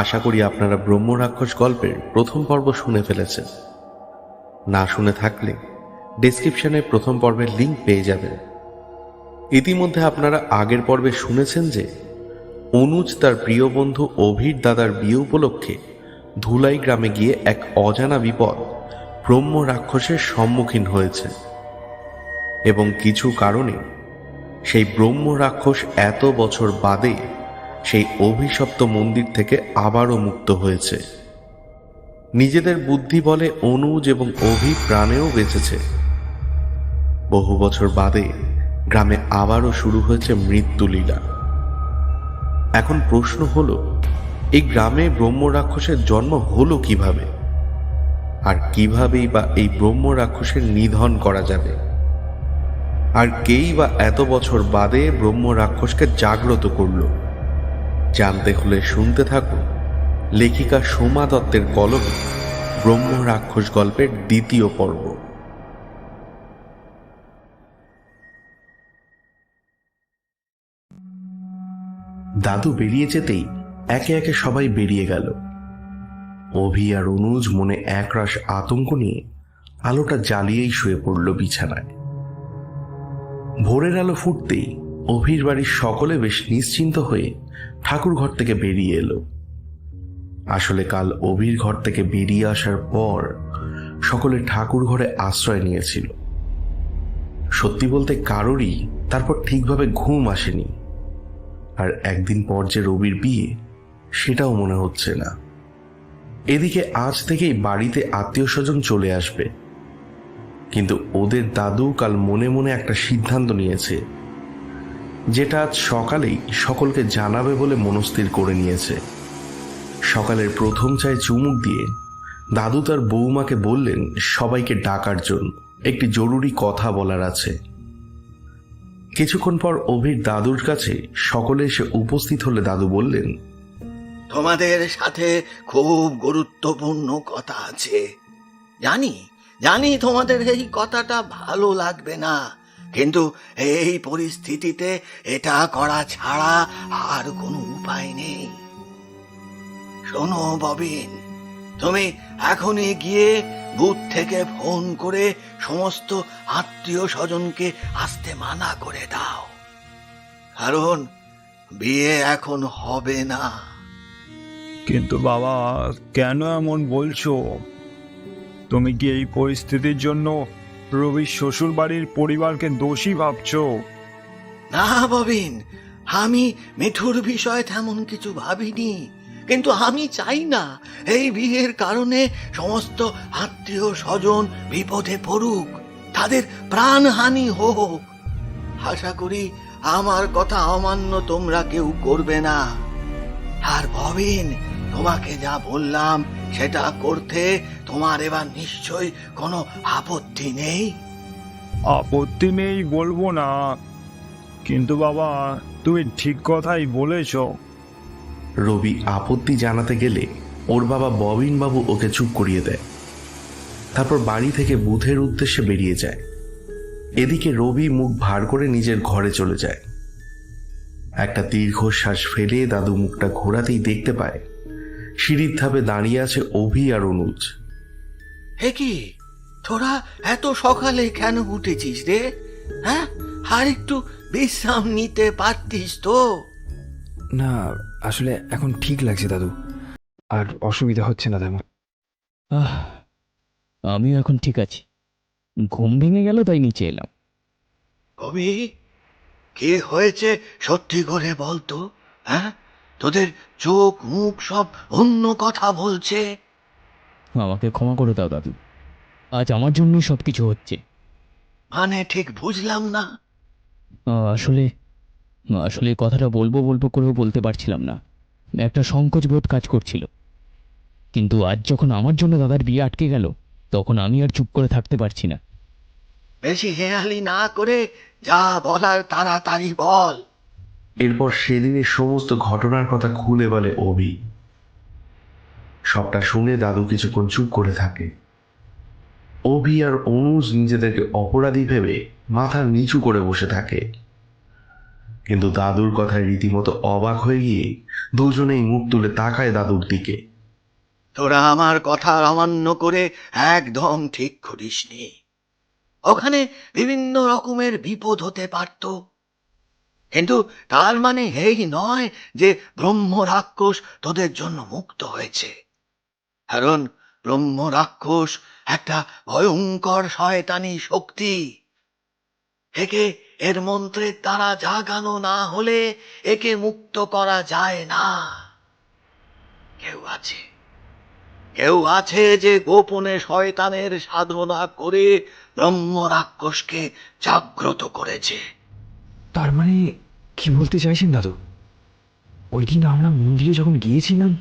আশা করি আপনারা ব্রহ্ম রাক্ষস গল্পের প্রথম পর্ব শুনে ফেলেছেন। না শুনে থাকলে ডেসক্রিপশনে প্রথম পর্বের লিঙ্ক পেয়ে যাবেন। ইতিমধ্যে আপনারা আগের পর্বে শুনেছেন যে অনুজ তার প্রিয় বন্ধু অভির দাদার বিয়ে উপলক্ষে ধুলাই গ্রামে গিয়ে এক অজানা বিপদ ব্রহ্ম রাক্ষসের সম্মুখীন হয়েছে এবং কিছু কারণে সেই ব্রহ্ম রাক্ষস এত বছর বাদে সেই অভিশপ্ত মন্দির থেকে আবারও মুক্ত হয়েছে। নিজেদের বুদ্ধি বলে অনুজ এবং অভি প্রাণেও বেঁচেছে। বহু বছর বাদে গ্রামে আবারও শুরু হয়েছে মৃত্যুলীলা। এখন প্রশ্ন হলো, এই গ্রামে ব্রহ্ম রাক্ষসের জন্ম হলো কিভাবে, আর কিভাবেই বা এই ব্রহ্ম রাক্ষসের নিধন করা যাবে, আর কেই বা এত বছর বাদে ব্রহ্ম রাক্ষসকে জাগ্রত করল? জানতে হলে শুনতে থাকুন লেখিকা সোমা দত্তের কলমে ব্রহ্ম রাক্ষস গল্পের দ্বিতীয় পর্ব। দাদু বেরিয়ে যেতেই একে একে সবাই বেরিয়ে গেল। অভি আর অনুজ মনে একরাশ আতঙ্ক নিয়ে আলোটা জ্বালিয়েই শুয়ে পড়ল বিছানায়। ভোরের আলো ফুটতেই অভির বাড়ির সকলে বেশ নিশ্চিন্ত হয়ে ঠাকুর ঘর থেকে বেরিয়ে এলো। আসলে কাল অভির ঘর থেকে বেরিয়ে আসার পর সকলে ঠাকুর ঘরে আশ্রয় নিয়েছিল। সত্যি বলতে কারোরই তারপর ঠিকভাবে ঘুম আসেনি, আর একদিন পর যে রবির বিয়ে সেটাও মনে হচ্ছে না। এদিকে আজ থেকেই বাড়িতে আত্মীয় স্বজন চলে আসবে, কিন্তু ওদের দাদু কাল মনে মনে একটা সিদ্ধান্ত নিয়েছে, যেটা আজ সকালেই সকলকে জানাবে বলে মনস্থির করে নিয়েছে। সকালের প্রথম চায়ে চুমুক দিয়ে দাদু তার বৌমাকে বললেন সবাইকে ডাকার জন্য, একটি জরুরি কথা বলার আছে। কিছুক্ষণ পর অভির দাদুর কাছে সকলে এসে উপস্থিত হলে দাদু বললেন, তোমাদের সাথে খুব গুরুত্বপূর্ণ কথা আছে। জানি জানি তোমাদের এই কথাটা ভালো লাগবে না, কিন্তু এই পরিস্থিতিতে এটা করা ছাড়া আর কোনো উপায় নেই। শোনো ববিন, তুমি এখনই গিয়ে বুথ থেকে ফোন করে সমস্ত আত্মীয় স্বজনকে আসতে মানা করে দাও, কারণ বিয়ে এখন হবে না। কিন্তু বাবা, কেন এমন বলছো? তুমি কি এই পরিস্থিতির জন্য রবির শ্বশুর বাড়ির পরিবারকে দোষী ভাবছো? না ববিন, আমি মিঠুর বিষয়ে তেমন কিছু ভাবিনি, কিন্তু আমি চাই না এই বিয়ের কারণে সমস্ত আত্মীয় স্বজন বিপদে পড়ুক, তাদের প্রাণহানি হোক। আশা করি আমার কথা অমান্য তোমরা কেউ করবে না। আর ববিন, তোমাকে যা বললাম সেটা করতে তোমার এবার নিশ্চয়ই কোনো আপত্তি নেই। আপত্তি নেই বলবো না, কিন্তু বাবা তুমি ঠিক কথাই বলেছো। রবি আপত্তি জানাতে গেলে ওর বাবা ববিন বাবু ওকে চুপ করিয়ে দেয়। তারপর বাড়ি থেকে বুথের উদ্দেশ্যে বেরিয়ে যায়। এদিকে রবি মুখ ভার করে নিজের ঘরে চলে যায়। একটা দীর্ঘশ্বাস ফেলে দাদু মুখটা ঘোরাতেই দেখতে পায় সিঁড়ির ধাপে দাঁড়িয়ে আছে অভি আর অনুজ। হে কি, তোরা এত সকালে কেন উঠেছিস রে? হ্যাঁ, আর একটু বিশ্রাম নিতে পারতিস তো। না, আসলে এখন ঠিক লাগছে দাদু, আর অসুবিধা হচ্ছে না তেমন। আমিও এখন ঠিক আছি। ঘুম ভেঙে গেল তাই নিচে এলাম। কবি, কি হয়েছে সত্যি করে বলতো? হ্যাঁ, তোদের চোখ মুখ সব অন্য কথা বলছে। আমাকে ক্ষমা করে দাও দাদু, আজ আমার জন্যই সব কিছু হচ্ছে। মানে ঠিক বুঝলাম না। আসলে আসলে এই কথাটা বলবো বলবো করেও বলতে পারছিলাম না, একটা সংকোচ বোধ কাজ করছিল। কিন্তু আজ যখন আমার জন্য দাদার বিয়ে আটকে গেল, তখন আমি আর চুপ করে থাকতে পারছি না। বেশি হেয়ালি না করে যা বলার তাড়াতাড়ি বল। এরপর সেদিনের সমস্ত ঘটনার কথা খুলে বলে অভি। সবটা শুনে দাদু কিছুক্ষণ চুপ করে থাকে। অভি আর অনুজ নিজেদেরকে অপরাধী ভেবে মাথা নিচু করে বসে থাকে। কিন্তু দাদুর কথায় রীতিমতো অবাক হয়ে গিয়ে দুজনেই মুখ তুলে তাকায় দাদুর দিকে। তোরা আমার কথা অমান্য করে একদম ঠিক করিসনি। ওখানে বিভিন্ন রকমের বিপদ হতে পারত, কিন্তু তার মানে এই নয় যে ব্রহ্ম রাক্ষস তোদের জন্য মুক্ত হয়েছে। কারণ ব্রহ্ম রাক্ষস একটা ভয়ঙ্কর শয়তানি শক্তি। একে এর মন্ত্রের দ্বারা জাগানো না হলে একে মুক্ত করা যায় না। কেউ আছে যে গোপনে শয়তানের সাধনা করে ব্রহ্ম রাক্ষসকে জাগ্রত করেছে। তার মানে কি বলতে চাইছেন দাদু? ওই দিন আমরা মন্দিরে যখন গিয়েছিলাম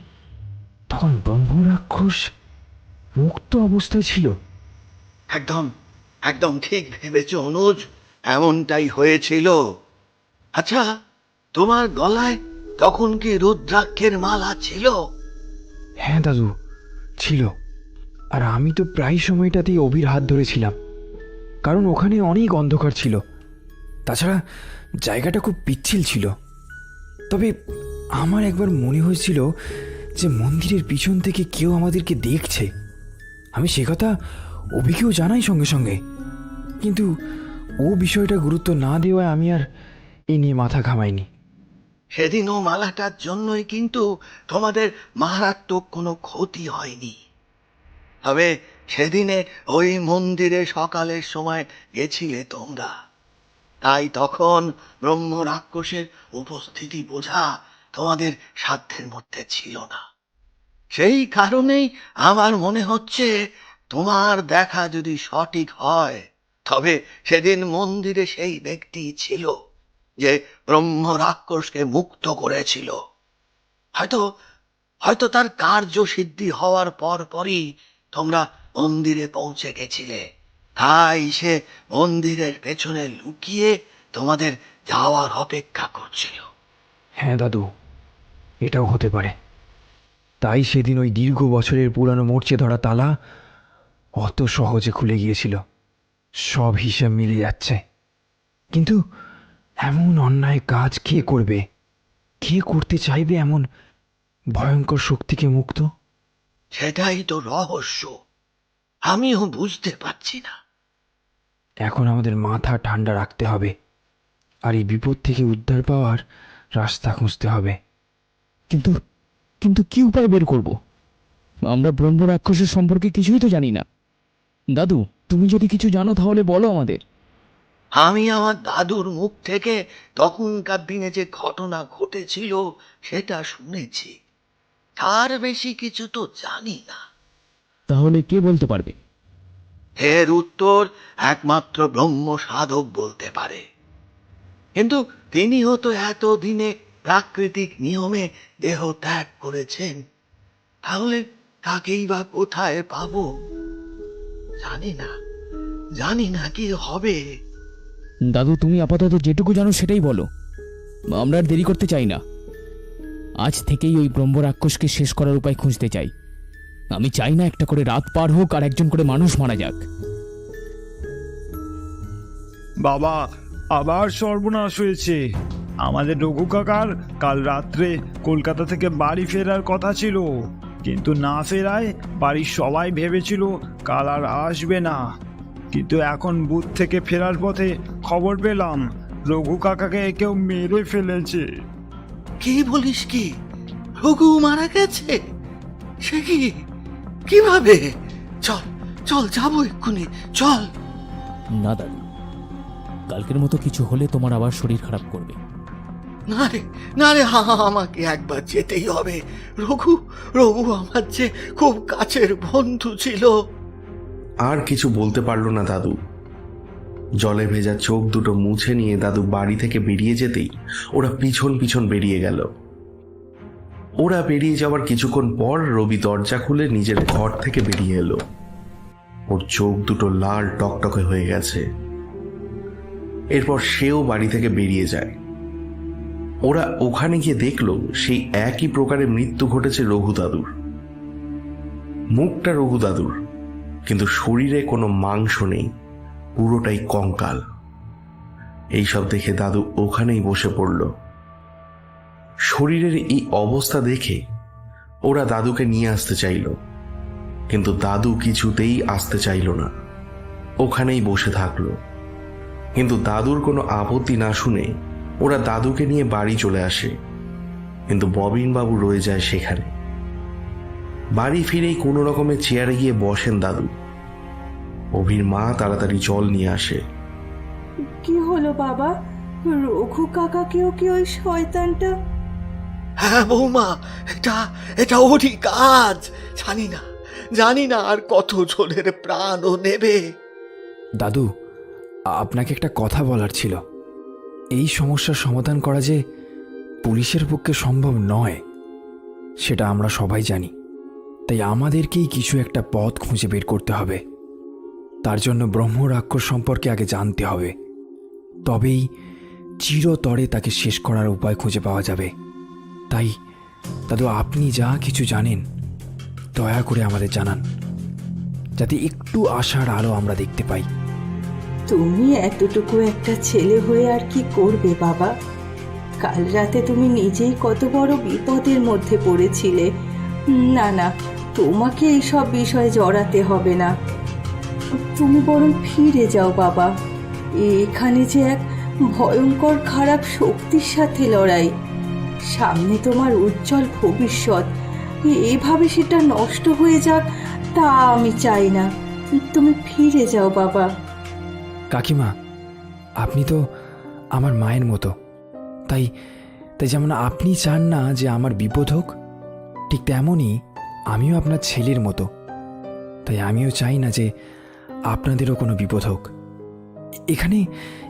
তখন ব্রহ্ম রাক্ষস মুক্ত অবস্থায় ছিল? একদম একদম ঠিক ভেবেছ অনুজ, এমনটাই হয়েছিল। আচ্ছা, তোমার গলায় তখন কি রুদ্রাক্ষের মালা ছিল? হ্যাঁ দাদু, ছিল। আর আমি তো প্রায় সময়টাতেই অভির হাত ধরেছিলাম, কারণ ওখানে অনেক অন্ধকার ছিল। তাছাড়া জায়গাটা খুব পিচ্ছিল ছিল। তবে আমার একবার মনে হয়েছিল যে মন্দিরের পিছন থেকে কেউ আমাদেরকে দেখছে। আমি সে কথা অভিকেও জানাই সঙ্গে সঙ্গে, কিন্তু ও বিষয়টা গুরুত্ব না দেওয়ায় আমি আর এ নিয়ে মাথা ঘামাইনি। সেদিনও মালাটার জন্যই কিন্তু তোমাদের মারাত্মক কোনো ক্ষতি হয়নি। তবে সেদিনে ওই মন্দিরে সকালের সময় গেছিলে তোমরা, তাই তখন ব্রহ্ম রাক্ষসের উপস্থিতি বোঝা তোমাদের সাধ্যের মধ্যে ছিল না। সেই কারণেই আমার মনে হচ্ছে তোমার দেখা যদি সঠিক হয়, তবে সেদিন মন্দিরে সেই ব্যক্তি ছিল যে ব্রহ্ম রাক্ষসকে মুক্ত করেছিল। হয়তো হয়তো তার কার্য সিদ্ধি হওয়ার পরই তোমরা মন্দিরে পৌঁছে গেছিলে, তাই সে মন্দিরের পেছনে লুকিয়ে তোমাদের যাওয়ার অপেক্ষা করছিল। হ্যাঁ দাদু, এটাও হতে পারে। তাই সেদিন ওই দীর্ঘ বছরের পুরানো মরচে ধরা তালা অত সহজে খুলে গিয়েছিল। সব হিসাব মিলে যাচ্ছে। কিন্তু এমন অন্যায় কাজ কে করবে? কে করতে চাইবে এমন ভয়ঙ্কর শক্তিকে মুক্ত? সেটাই তো রহস্য, আমিও বুঝতে পারছি না। এখন আমাদের মাথা ঠান্ডা রাখতে হবে, আর এই বিপদ থেকে উদ্ধার পাওয়ার রাস্তা খুঁজতে হবে। কিন্তু কিন্তু কি উপায় বের করব? আমরা ব্রহ্ম রাক্ষসের সম্পর্কে কিছুই তো জানি না। দাদু, তুমি যদি কিছু জানো তাহলে বলো আমাদের। আমি আমার দাদুর মুখ থেকে তখনকার দিনে যে ঘটনা ঘটেছিল সেটা শুনেছি, তার বেশি কিছু তো জানি না। তাহলে কে বলতে পারবে? এর উত্তর একমাত্র ব্রহ্ম সাধক বলতে পারে। কিন্তু তিনিও তো এতদিনে প্রাকৃতিক নিয়মে দেহ ত্যাগ করেছেন, তাহলে তাকেই বা কোথায় পাবো? জানি না কি হবে। দাদু, তুমি আপাতত যেটুকু জানো সেটাই বলো। আমরা আর দেরি করতে চাই না। আজ থেকেই ওই ব্রহ্ম রাক্ষসকে শেষ করার উপায় খুঁজতে চাই। আমি চাই না একটা করে রাত পার হোক আর একজন করে মানুষ মারা যাক। বাবা, আবার সর্বনাশ হয়েছে। আমাদের রঘু কাকার কাল রাত্রে কলকাতা থেকে বাড়ি ফেরার কথা ছিল, কিন্তু না ফেরায় বাড়ির সবাই ভেবেছিল কাল আর আসবে না। কিন্তু এখন বুথ থেকে ফেরার পথে খবর পেলাম রঘু কাকাকে কেউ মেরে ফেলেছে। কি বলিস? কি, রঘু মারা গেছে? সে কি, কিভাবে? চল চল, যাবো এক্ষুনি, চল। না দাদু, কালকের মতো কিছু হলে তোমার আবার শরীর খারাপ করবে। না রে, আমাকে একবার যেতেই হবে। রঘু আমার যে খুব কাছের বন্ধু ছিল। আর কিছু বলতে পারল না দাদু। জলে ভেজা চোখ দুটো মুছে নিয়ে দাদু বাড়ি থেকে বেরিয়ে যেতেই ওরা পিছন পিছন বেরিয়ে গেল। ওরা বেরিয়ে যাওয়ার কিছুক্ষণ পর রবি দরজা খুলে নিজের ঘর থেকে বেরিয়ে এলো। ওর চোখ দুটো লাল টকটকে হয়ে গেছে। এরপর সেও বাড়ি থেকে বেরিয়ে যায়। ওরা ওখানে গিয়ে দেখল সেই একই প্রকারের মৃত্যু ঘটেছে রঘু দাদুর। মুখটা রঘু দাদুর, কিন্তু শরীরে কোনো মাংস নেই, পুরোটাই কঙ্কাল। এইসব দেখে দাদু ওখানেই বসে পড়ল। শরীরের এই অবস্থা দেখে ওরা দাদুকে নিয়ে আসতে চাইল, কিন্তু দাদু কিছুতেই আসতে চাইল না, ওখানেই বসে থাকলো। কিন্তু দাদুর কোনো আপত্তি না শুনে ওরা দাদুকে নিয়ে বাড়ি চলে আসে, কিন্তু ববিনবাবু রয়ে যায় সেখানে। বাড়ি ফিরেই কোনো রকমের চেয়ারে গিয়ে বসেন দাদু। অভির মা তাড়াতাড়ি জল নিয়ে আসে। কি হলো বাবা? রঘু কাকাকেও কি ওই শয়তানটা? হ্যাঁ বৌমা, এটা এটা ওরই কাজ। জানি না আর কত জনের প্রাণও নেবে। দাদু, আপনাকে একটা কথা বলার ছিল। এই সমস্যার সমাধান করা যে পুলিশের পক্ষে সম্ভব নয়, সেটা আমরা সবাই জানি। তাই আমাদেরকেই কিছু একটা পথ খুঁজে বের করতে হবে। তার জন্য ব্রহ্ম রাক্ষস সম্পর্কে আগে জানতে হবে, তবেই চিরতরে তাকে শেষ করার উপায় খুঁজে পাওয়া যাবে। তাই দাদু, আপনি যা কিছু জানেন দয়া করে আমাদের জানান, যাতে একটু আশার আলো আমরা দেখতে পাই। তুমি এতটুকু একটা ছেলে হয়ে আর কি করবে বাবা? কাল রাতে তুমি নিজেই কত বড় বিপদের মধ্যে পড়েছিলে। না, তোমাকে এইসব বিষয়ে জড়াতে হবে না। তুমি বরং ফিরে যাও বাবা। এখানে যে এক ভয়ঙ্কর খারাপ শক্তির সাথে লড়াই, সামনে তোমার উজ্জ্বল ভবিষ্যৎ। এভাবে সেটা নষ্ট হয়ে যাক তা আমি চাই না। তুমি ফিরে যাও বাবা। কাকিমা, আপনি তো আমার মায়ের মতো, তাই যেমন আপনি চান না যে আমার বিপদ হোক, ঠিক তেমনই আমিও আপনার ছেলের মতো। তাই আমিও চাই না যে আপনাদেরও কোনো বিপদ হোক।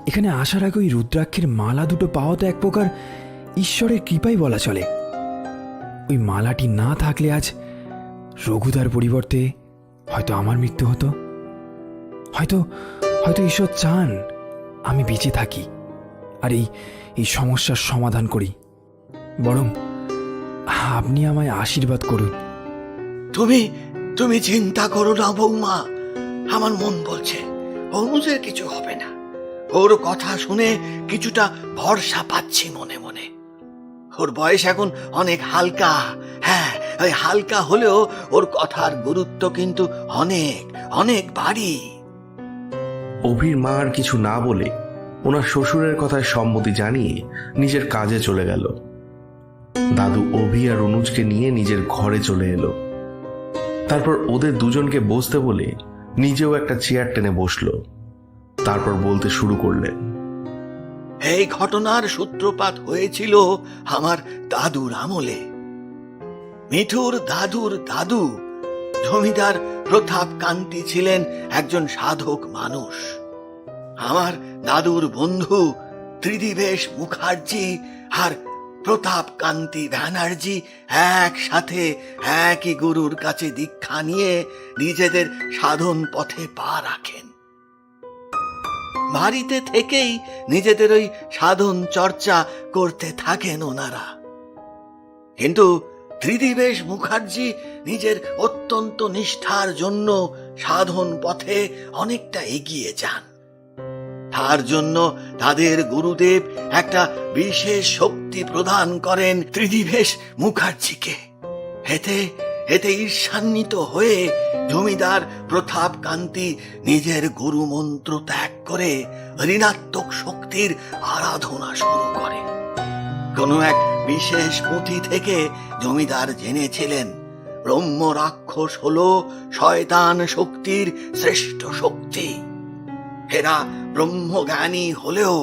এখানে আসার আগে ওই রুদ্রাক্ষের মালা দুটো পাওয়া তো এক প্রকার ঈশ্বরের কৃপাই বলা চলে। ওই মালাটি না থাকলে আজ রঘুদার পরিবর্তে হয়তো আমার মৃত্যু হতো। হয়তো ঈশ্বর চান আমি বেঁচে থাকি আর এই সমস্যার সমাধান করি। বরং আপনি আমায় আশীর্বাদ করুন। তুমি চিন্তা করো না বৌমা। আমার মন বলছে অনুজের কিছু হবে না। ওর কথা শুনে কিছুটা ভরসা পাচ্ছি মনে মনে। ওর বয়স এখন অনেক হালকা। হ্যাঁ, ওই হালকা হলেও ওর কথার গুরুত্ব কিন্তু অনেক অনেক ভারী। অভির মা আর কিছু না বলে ওনার শ্বশুরের কথায় সম্মতি জানিয়ে নিজের কাজে চলে গেল। দাদু অভি আর অনুজকে নিয়ে নিজের ঘরে চলে এলো। তারপর ওদের দুজনকে বসতে বলে নিজেও একটা চেয়ার টেনে বসলো। তারপর বলতে শুরু করলেন। এই ঘটনার সূত্রপাত হয়েছিল আমার দাদুর আমলে। মিঠুর দাদুর দাদু জমিদার প্রতাপ কান্তি ছিলেন একজন সাধক মানুষ। আমার দাদুর বন্ধু ত্রিদিবেশ মুখার্জি আর প্রতাপ কান্তি ব্যানার্জি একসাথে একই গুরুর কাছে দীক্ষা নিয়ে নিজেদের সাধন পথে পা রাখেন। বাড়িতে থেকেই নিজেদের ওই সাধন চর্চা করতে থাকেন ওনারা। কিন্তু ত্রিদিবেশ মুখার্জি নিজের অত্যন্ত নিষ্ঠার জন্য সাধন পথে অনেকটা এগিয়ে যান। তার জন্য তাদের গুরুদেব একটা বিশেষ শক্তি প্রদান করেন ত্রিদিবেশ মুখার্জিকে। এতে ঈর্ষান্বিত হয়ে জমিদার প্রতাপ কান্তি নিজের গুরু মন্ত্র ত্যাগ করে ঋণাত্মক শক্তির আরাধনা শুরু করে। কোন এক বিশেষ পুঁথি থেকে জমিদার জেনেছিলেন ব্রহ্ম রাক্ষস হলো শয়তান শক্তির শ্রেষ্ঠ শক্তি। এরা ব্রহ্মজ্ঞানী হলেও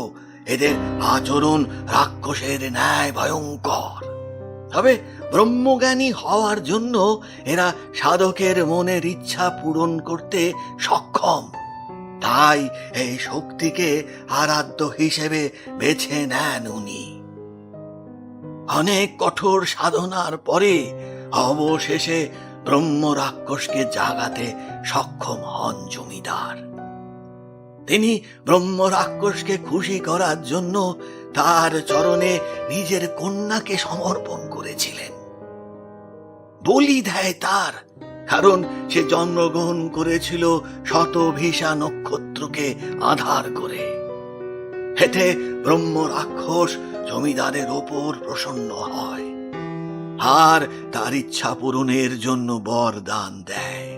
এদের আচরণ রাক্ষসের ন্যায় ভয়ঙ্কর। তবে ব্রহ্মজ্ঞানী হওয়ার জন্য এরা সাধকের মনের ইচ্ছা পূরণ করতে সক্ষম। তাই এই শক্তিকে আরাধ্য হিসেবে বেছে নেন উনি। অনেক কঠোর সাধনার পরে অবশেষে ব্রহ্ম রাক্ষসকে জাগাতে সক্ষম হন জমিদার। তিনি ব্রহ্ম রাক্ষসকে খুশি করার জন্য তার চরণে নিজের কন্যাকে সমর্পণ করেছিলেন। বলি দেয় তার, কারণ সে জন্মগ্রহণ করেছিল শতভিসা নক্ষত্রকে আধার করে। এতে ব্রহ্ম রাক্ষস জমিদারের ওপর প্রসন্ন হয় আর তার ইচ্ছা পূরণের জন্য বরদান দেয়।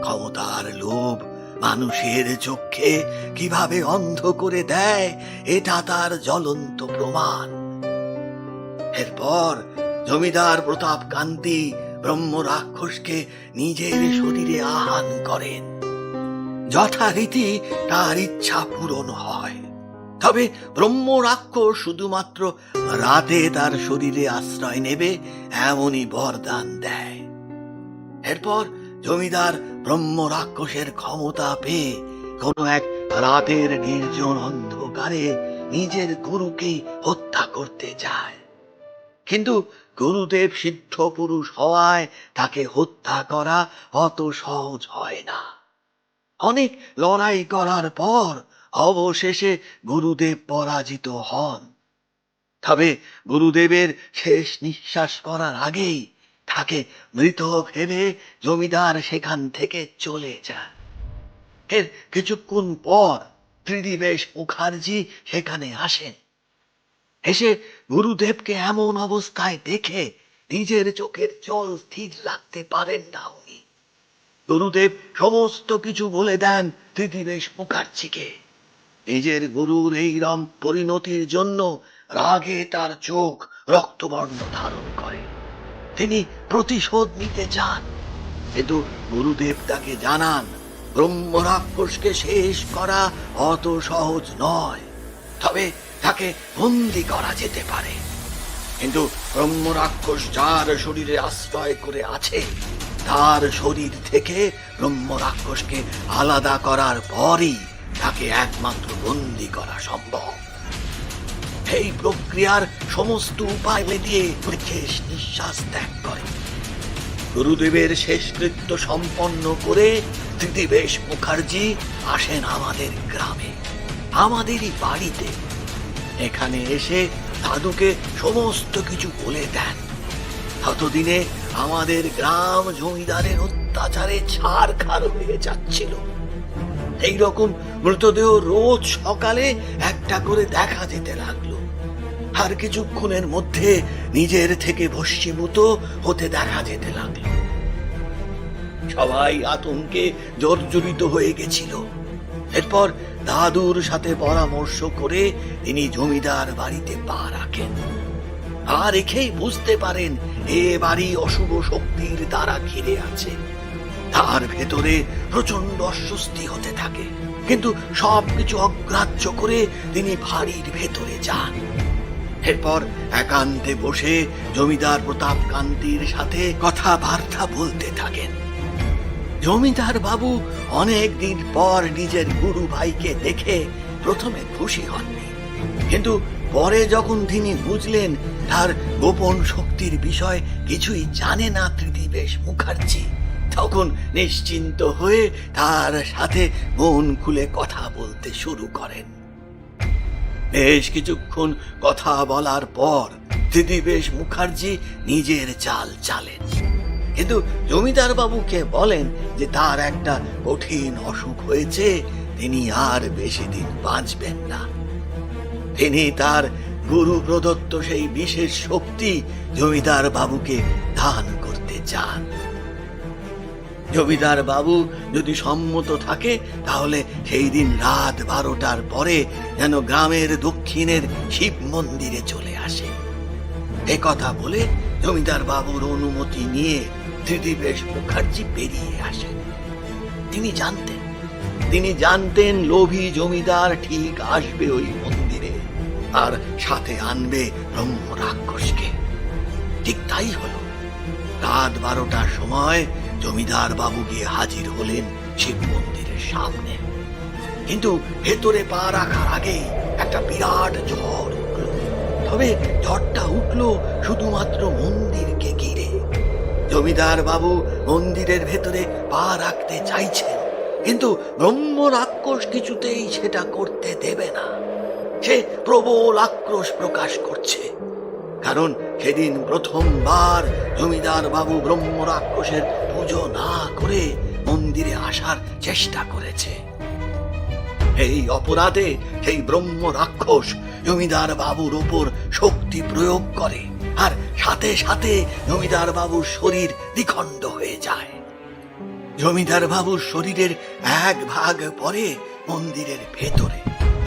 ক্ষমতার লোভ মানুষের চোখে কিভাবে অন্ধ করে দেয় এটা তার জ্বলন্ত প্রমাণ। এরপর জমিদার প্রতাপ কান্তি ব্রহ্ম রাক্ষসকে নিজের শরীরে আহান করেন। যথারীতি তার ইচ্ছা পূরণ হয়, তবে ব্রহ্ম রাক্ষস শুধুমাত্র রাতে তার শরীরে আশ্রয় নেবে এমনই বরদান দেয়। এরপর জমিদার ব্রহ্ম রাক্ষসের ক্ষমতা পেয়ে কোনো এক রাতের নির্জন অন্ধকারে নিজের গুরুকেই হত্যা করতে যায়। কিন্তু গুরুদেব সিদ্ধ পুরুষ হওয়ায় তাকে হত্যা করা অত সহজ হয় না। অনেক লড়াই করার পর অবশেষে গুরুদেব পরাজিত হন। তবে গুরুদেবের শেষ নিঃশ্বাস করার আগেই তাকে মৃত ভেবে জমিদার সেখান থেকে চলে যায়। এর কিছুক্ষণ পর ত্রিদিবেশ মুখার্জি সেখানে আসেন। এসে গুরুদেবকে এমন অবস্থায় দেখে নিজের চোখের জল স্থির রাখতে পারেন না উনি। গুরুদেব সমস্ত কিছু বলে দেন ত্রিদিবেশ মুখার্জিকে। নিজের গুরুর এইরম পরিণতির জন্য রাগে তার চোখ রক্তবর্ণ ধারণ করে। তিনি প্রতিশোধ নিতে চান, কিন্তু গুরুদেব তাকে জানান ব্রহ্ম রাক্ষসকে শেষ করা অত সহজ নয়, তবে তাকে বন্দি করা যেতে পারে। কিন্তু ব্রহ্ম রাক্ষস যার শরীরে আশ্রয় করে আছে তার শরীর থেকে ব্রহ্ম রাক্ষসকে আলাদা করার পরই তাকে একমাত্র বন্দি করা সম্ভব। এই প্রক্রিয়ার সমস্ত উপায় দিয়ে শেষ নিঃশ্বাস ত্যাগ করে। গুরুদেবের শেষকৃত্য সম্পন্ন করে ত্রিদিবেশ মুখার্জি আসেন আমাদের গ্রামে, আমাদেরই বাড়িতে। এখানে এসে দাদুকে সমস্ত কিছু বলে দেন। ততদিনে আমাদের গ্রাম জমিদারের অত্যাচারে ছারখার হয়ে যাচ্ছিল। এইরকম মৃতদেহ রোজ সকালে একটা করে দেখা যেতে লাগলো, আর কিছুক্ষণের মধ্যে নিজের থেকে ভস্মীভূত হতে দেখা যেতে লাগলো। সবাই আতঙ্কে জর্জরিত হয়ে গেছিল। এরপর দাদুর সাথে পরামর্শ করে তিনি জমিদার বাড়িতে পা রাখেন, আর রেখেই বুঝতে পারেন এ বাড়ি অশুভ শক্তির দ্বারা ঘিরে আছে। তার ভেতরে প্রচন্ড অস্বস্তি হতে থাকে, কিন্তু সবকিছু অগ্রাহ্য করে তিনি বাড়ির ভেতরে যান। এরপর একান্তে বসে জমিদার প্রতাপ কান্তির সাথে কথাবার্তা বলতে থাকেন। জমিদার বাবু অনেক দিন পর নিজের গুরু ভাইকে দেখে প্রথমে খুশি হননি, কিন্তু পরে যখন তিনি বুঝলেন তার গোপন শক্তির বিষয় কিছুই জানে না ত্রিদিবেশ মুখার্জি, তখন নিশ্চিন্ত হয়ে তার সাথে মন খুলে কথা বলতে শুরু করেন। বেশ কিছুক্ষণ কথা বলার পর ত্রিদিবেশ মুখার্জি নিজের চাল চালেন, কিন্তু জমিদার বাবুকে বলেন যে তার একটা কঠিন অসুখ হয়েছে, তিনি আর বেশি দিন বাঁচবেন না। তিনি তার গুরু প্রদত্ত সেই বিশেষ শক্তি জমিদার বাবুকে দান করতে চান। জমিদার বাবু যদি সম্মত থাকে তাহলে সেই দিন রাত 12টার পরে যেন গ্রামের দক্ষিণের শিব মন্দিরে চলে আসে। এ কথা বলে জমিদার বাবুর অনুমতি নিয়ে ত্রিদিবেশ মুখার্জি বেরিয়ে আসেন। তিনি জানতেন লোভী জমিদার ঠিক আসবে ওই মন্দিরে, আর সাথে আনবে ব্রহ্ম রাক্ষসকে। ঠিক তাই হলো। রাত 12টার সময় জমিদার বাবু গিয়ে হাজির হলেন শিব মন্দিরের সামনে, কিন্তু ভেতরে পা রাখার আগেই একটা বিরাট ঝড় উঠল। তবে ঝড়টা উঠল শুধুমাত্র মন্দিরকে ঘিরে। জমিদার বাবু মন্দিরের ভেতরে পা রাখতে চাইছেন, কিন্তু ব্রহ্ম রাক্ষস কিছুতেই সেটা করতে দেবে না। সে প্রবল আক্রোশ প্রকাশ করছে, কারণ সেদিন প্রথমবার জমিদার বাবু ব্রহ্ম রাক্ষসের পুজো না করে মন্দিরে আসার চেষ্টা করেছে। এই অপরাধে সেই ব্রহ্ম রাক্ষস জমিদার বাবুর ওপর শক্তি প্রয়োগ করে, আর সাথে সাথে জমিদার বাবুর শরীর দ্বিখণ্ড হয়ে যায়। জমিদার বাবুর শরীরের এক ভাগ পড়ে মন্দিরের ভেতরে,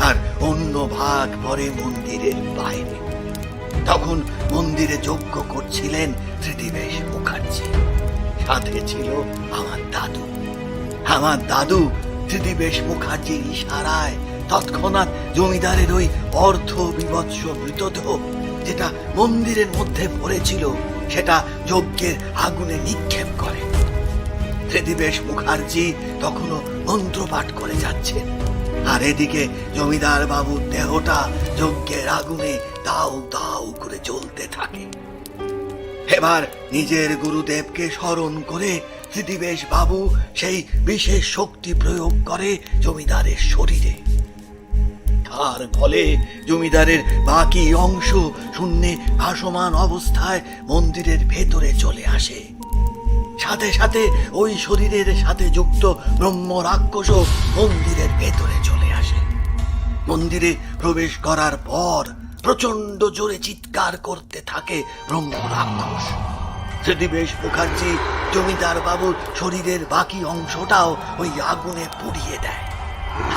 আর অন্য ভাগ পড়ে মন্দিরের বাইরে। তখন মন্দিরে যজ্ঞ করছিলেন ত্রিদিবেশ মুখার্জি, সাথে ছিল আমার দাদু। আমার দাদু ত্রিদিবেশ মুখার্জির ইশারায় তৎক্ষণাৎ জমিদারের ওই অর্ধ বিভৎস মৃতদেহ, যেটা মন্দিরের মধ্যে পড়েছিল, সেটা যজ্ঞের আগুনে নিক্ষেপ করে। ত্রিদিবেশ মুখার্জি তখনও মন্ত্রপাঠ করে যাচ্ছেন, আর এদিকে জমিদার বাবুর দেহটা যজ্ঞের আগুনে দাউ দাউ করে জ্বলতে থাকে। এবার নিজের গুরুদেবকে স্মরণ করে ত্রিদিবেশ বাবু সেই বিশেষ শক্তি প্রয়োগ করে জমিদারের শরীরে। তার ফলে জমিদারের বাকি অংশ শূন্যে ভাসমান অবস্থায় মন্দিরের ভেতরে চলে আসে। সাথে সাথে ওই শরীরের সাথে যুক্ত ব্রহ্ম রাক্ষসও মন্দিরের ভেতরে চলে আসে। মন্দিরে প্রবেশ করার পর প্রচন্ড জোরে চিৎকার করতে থাকে ব্রহ্ম রাক্ষস। ত্রিদিবেশ মুখার্জি জমিদার বাবুর শরীরের বাকি অংশটাও ওই আগুনে পুড়িয়ে দেয়,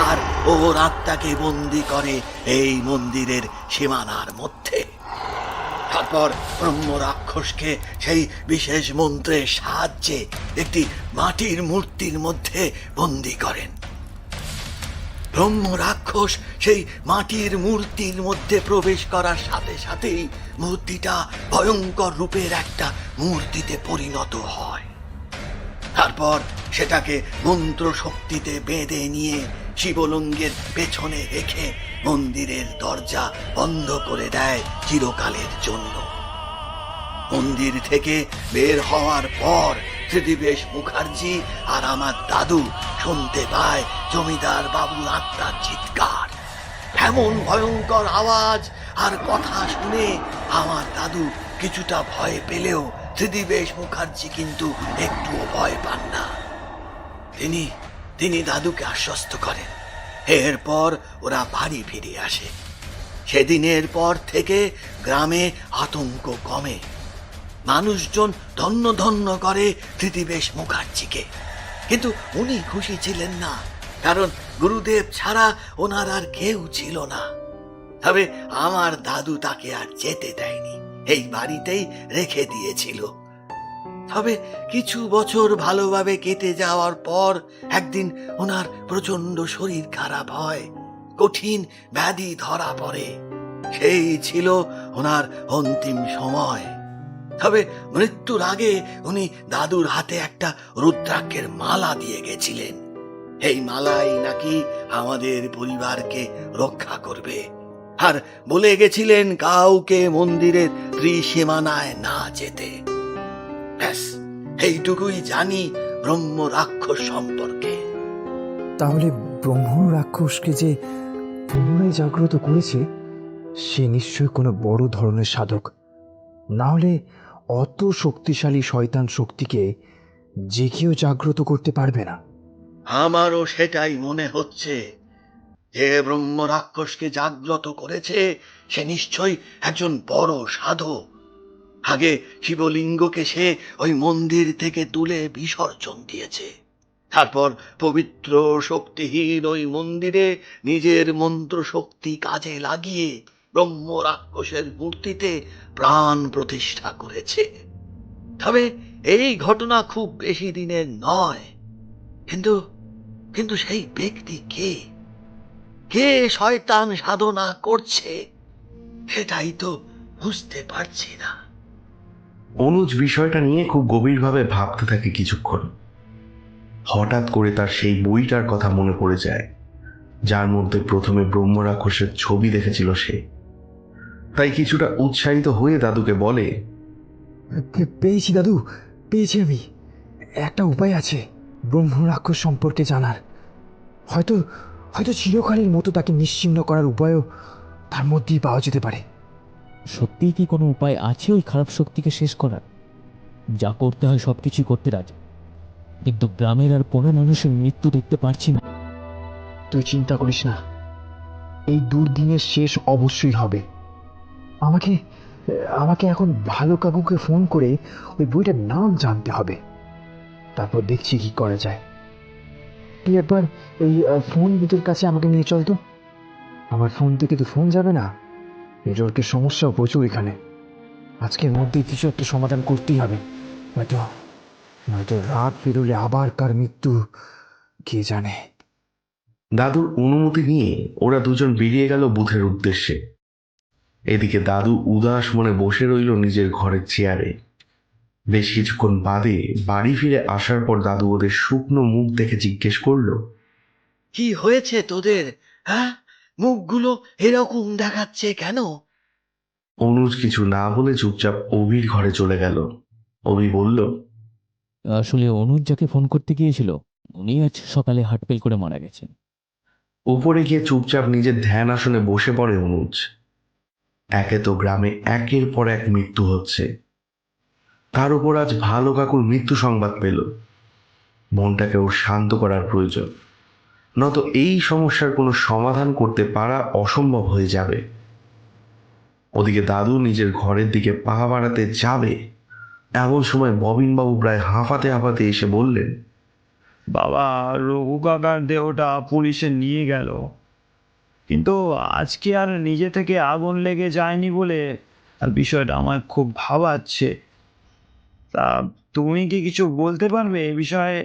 আর ওর আত্মাকে বন্দি করে এই মন্দিরের সীমানার মধ্যে। তারপর ব্রহ্ম রাক্ষসকে সেই বিশেষ মন্ত্রের সাহায্যে একটি মাটির মূর্তির মধ্যে বন্দি করেন। ব্রহ্ম রাক্ষস সেই মাটির মূর্তির মধ্যে প্রবেশ করার সাথে সাথেই মূর্তিটা ভয়ঙ্কর রূপের একটা মূর্তিতে পরিণত হয়। তারপর সেটাকে মন্ত্র শক্তিতে বেঁধে নিয়ে শিবলিঙ্গের পেছনে রেখে মন্দিরের দরজা বন্ধ করে দেয় চিরকালের জন্য। মন্দির থেকে বের হওয়ার পর ত্রিদিবেশ মুখার্জি আর আমার দাদু শুনতে পায় জমিদার বাবুর আত্মার চিৎকার। এমন ভয়ঙ্কর আওয়াজ আর কথা শুনে আমার দাদু কিছুটা ভয় পেলেও ত্রিদিবেশ মুখার্জি কিন্তু একটুও ভয় পান না। তিনি দাদুকে আশ্বস্ত করেন। এরপর ওরা বাড়ি ফিরে আসে। সেদিনের পর থেকে গ্রামে আতঙ্ক কমে। মানুষজন ধন্য ধন্য করে ত্রিদিবেশ মুখার্জিকে, কিন্তু উনি খুশি ছিলেন না, কারণ গুরুদেব ছাড়া ওনার আর কেউ ছিল না। তবে আমার দাদু তাকে আর যেতে দেয়নি, এই বাড়িতেই রেখে দিয়েছিল। তবে কিছু বছর ভালোভাবে কেটে যাওয়ার পর একদিন ওনার প্রচন্ড শরীর খারাপ হয়, কঠিন ব্যাধি ধরা পড়ে। সেই ছিল ওনার অন্তিম সময়। তবে মৃত্যুর আগে উনি দাদুর হাতে একটা রুদ্রাক্ষের মালা দিয়ে গেছিলেন। এই মালাই নাকি আমাদের পরিবারকে রক্ষা করবে, আর বলে গেছিলেন কাউকে মন্দিরের ত্রিসীমানায় না যেতে। ব্যাস এইটুকুই জানি ব্রহ্ম রাক্ষস সম্পর্কে। তাহলে ব্রহ্ম রাক্ষসকে যে পুনরায় জাগ্রত করেছে সে নিশ্চয় কোনো বড় ধরনের সাধক, না হলে অত শক্তিশালী শয়তান শক্তিকে যে কেউ জাগ্রত করতে পারবে না। আমারও সেটাই মনে হচ্ছে, যে ব্রহ্ম রাক্ষসকে জাগ্রত করেছে সে নিশ্চয়ই একজন বড় সাধক। আগে শিবলিঙ্গকে সে ওই মন্দির থেকে তুলে বিসর্জন দিয়েছে, তারপর পবিত্র শক্তিহীন ওই মন্দিরে নিজের মন্ত্র শক্তি কাজে লাগিয়ে ব্রহ্ম রাক্ষসের মূর্তিতে প্রাণ প্রতিষ্ঠা করেছে। তবে এই ঘটনা খুব বেশি দিনের নয়, কিন্তু সেই ব্যক্তি কে শয়তান সাধনা করছে সেটাই তো বুঝতে পারছি না। অনুজ বিষয়টা নিয়ে খুব গভীরভাবে ভাবতে থাকে কিছুক্ষণ। হঠাৎ করে তার সেই বইটার কথা মনে পড়ে যায়, যার মধ্যে প্রথমে ব্রহ্ম রাক্ষসের ছবি দেখেছিল সে। তাই কিছুটা উৎসাহিত হয়ে দাদুকে বলে, পেয়েছি দাদু, পেয়েছি আমি। একটা উপায় আছে ব্রহ্ম রাক্ষস সম্পর্কে জানার। হয়তো হয়তো চিরকালের মতো তাকে নিশ্চিহ্ন করার উপায়ও তার মধ্যেই পাওয়া যেতে পারে। সত্যিই কি কোনো উপায় আছে ওই খারাপ শক্তিকে শেষ করার? যা করতে হয় সব কিছুই করতে রাজি, কিন্তু গ্রামের আর কোনো মানুষের মৃত্যু দেখতে পারছি না। তুই চিন্তা করিস না, এই দুর্দিনের শেষ অবশ্যই হবে। আমাকে আমাকে এখন ভালো কাকুকে ফোন করে ওই বইটার নাম জানতে হবে, তারপর দেখছি কি করা যায়। তুই একবার এই ফোন বুথের কাছে আমাকে নিয়ে চল তো। আমার ফোন থেকে তো ফোন যাবে না, নেটওয়ার্কের সমস্যাও প্রচুর এখানে। আজকের মধ্যেই কিছু একটা সমাধান করতেই হবে, নয়তো নয়তো রাত পেরোলে আবার কার মৃত্যু কে জানে। দাদুর অনুমতি নিয়ে ওরা দুজন বেরিয়ে গেল বুথের উদ্দেশ্যে। এদিকে দাদু উদাস মনে বসে রইল নিজের ঘরের চেয়ারে। বেশ কিছুক্ষণ বাদে বাড়ি ফিরে আসার পর দাদু ওদের শুকনো মুখ দেখে জিজ্ঞেস করলো, কি হয়েছে তোদের? হ্যাঁ, মুখগুলো এরকম দেখাচ্ছে কেন? অনুজ কিছু না বলে চুপচাপ অভির ঘরে চলে গেল। অভি বলল, আসলে অনুজ যাকে ফোন করতে গিয়েছিল উনি আজ সকালে হার্ট ফেল করে মারা গেছেন। উপরে গিয়ে চুপচাপ নিজের ধ্যান আসনে বসে পড়ে অনুজ। একে তো গ্রামে একের পর এক মৃত্যু হচ্ছে, তার উপর আজ ভালো কাকুর মৃত্যু সংবাদ পেল। মনটাকে ওর শান্ত করার প্রয়োজন, নয়তো এই সমস্যার কোনো সমাধান করতে পারা অসম্ভব হয়ে যাবে। ওদিকে দাদু নিজের ঘরের দিকে পা বাড়াতে যাবে, এমন সময় ববিনবাবু প্রায় হাঁফাতে হাঁফাতে এসে বললেন, বাবা, রঘু কাকার দেহটা পুলিশে নিয়ে গেল, কিন্তু আজকে আর নিজে থেকে আগুন লেগে যায়নি বলে বিষয়টা আমার খুব ভাবাচ্ছে। তা তুমি কি কিছু বলতে পারবে এ বিষয়ে?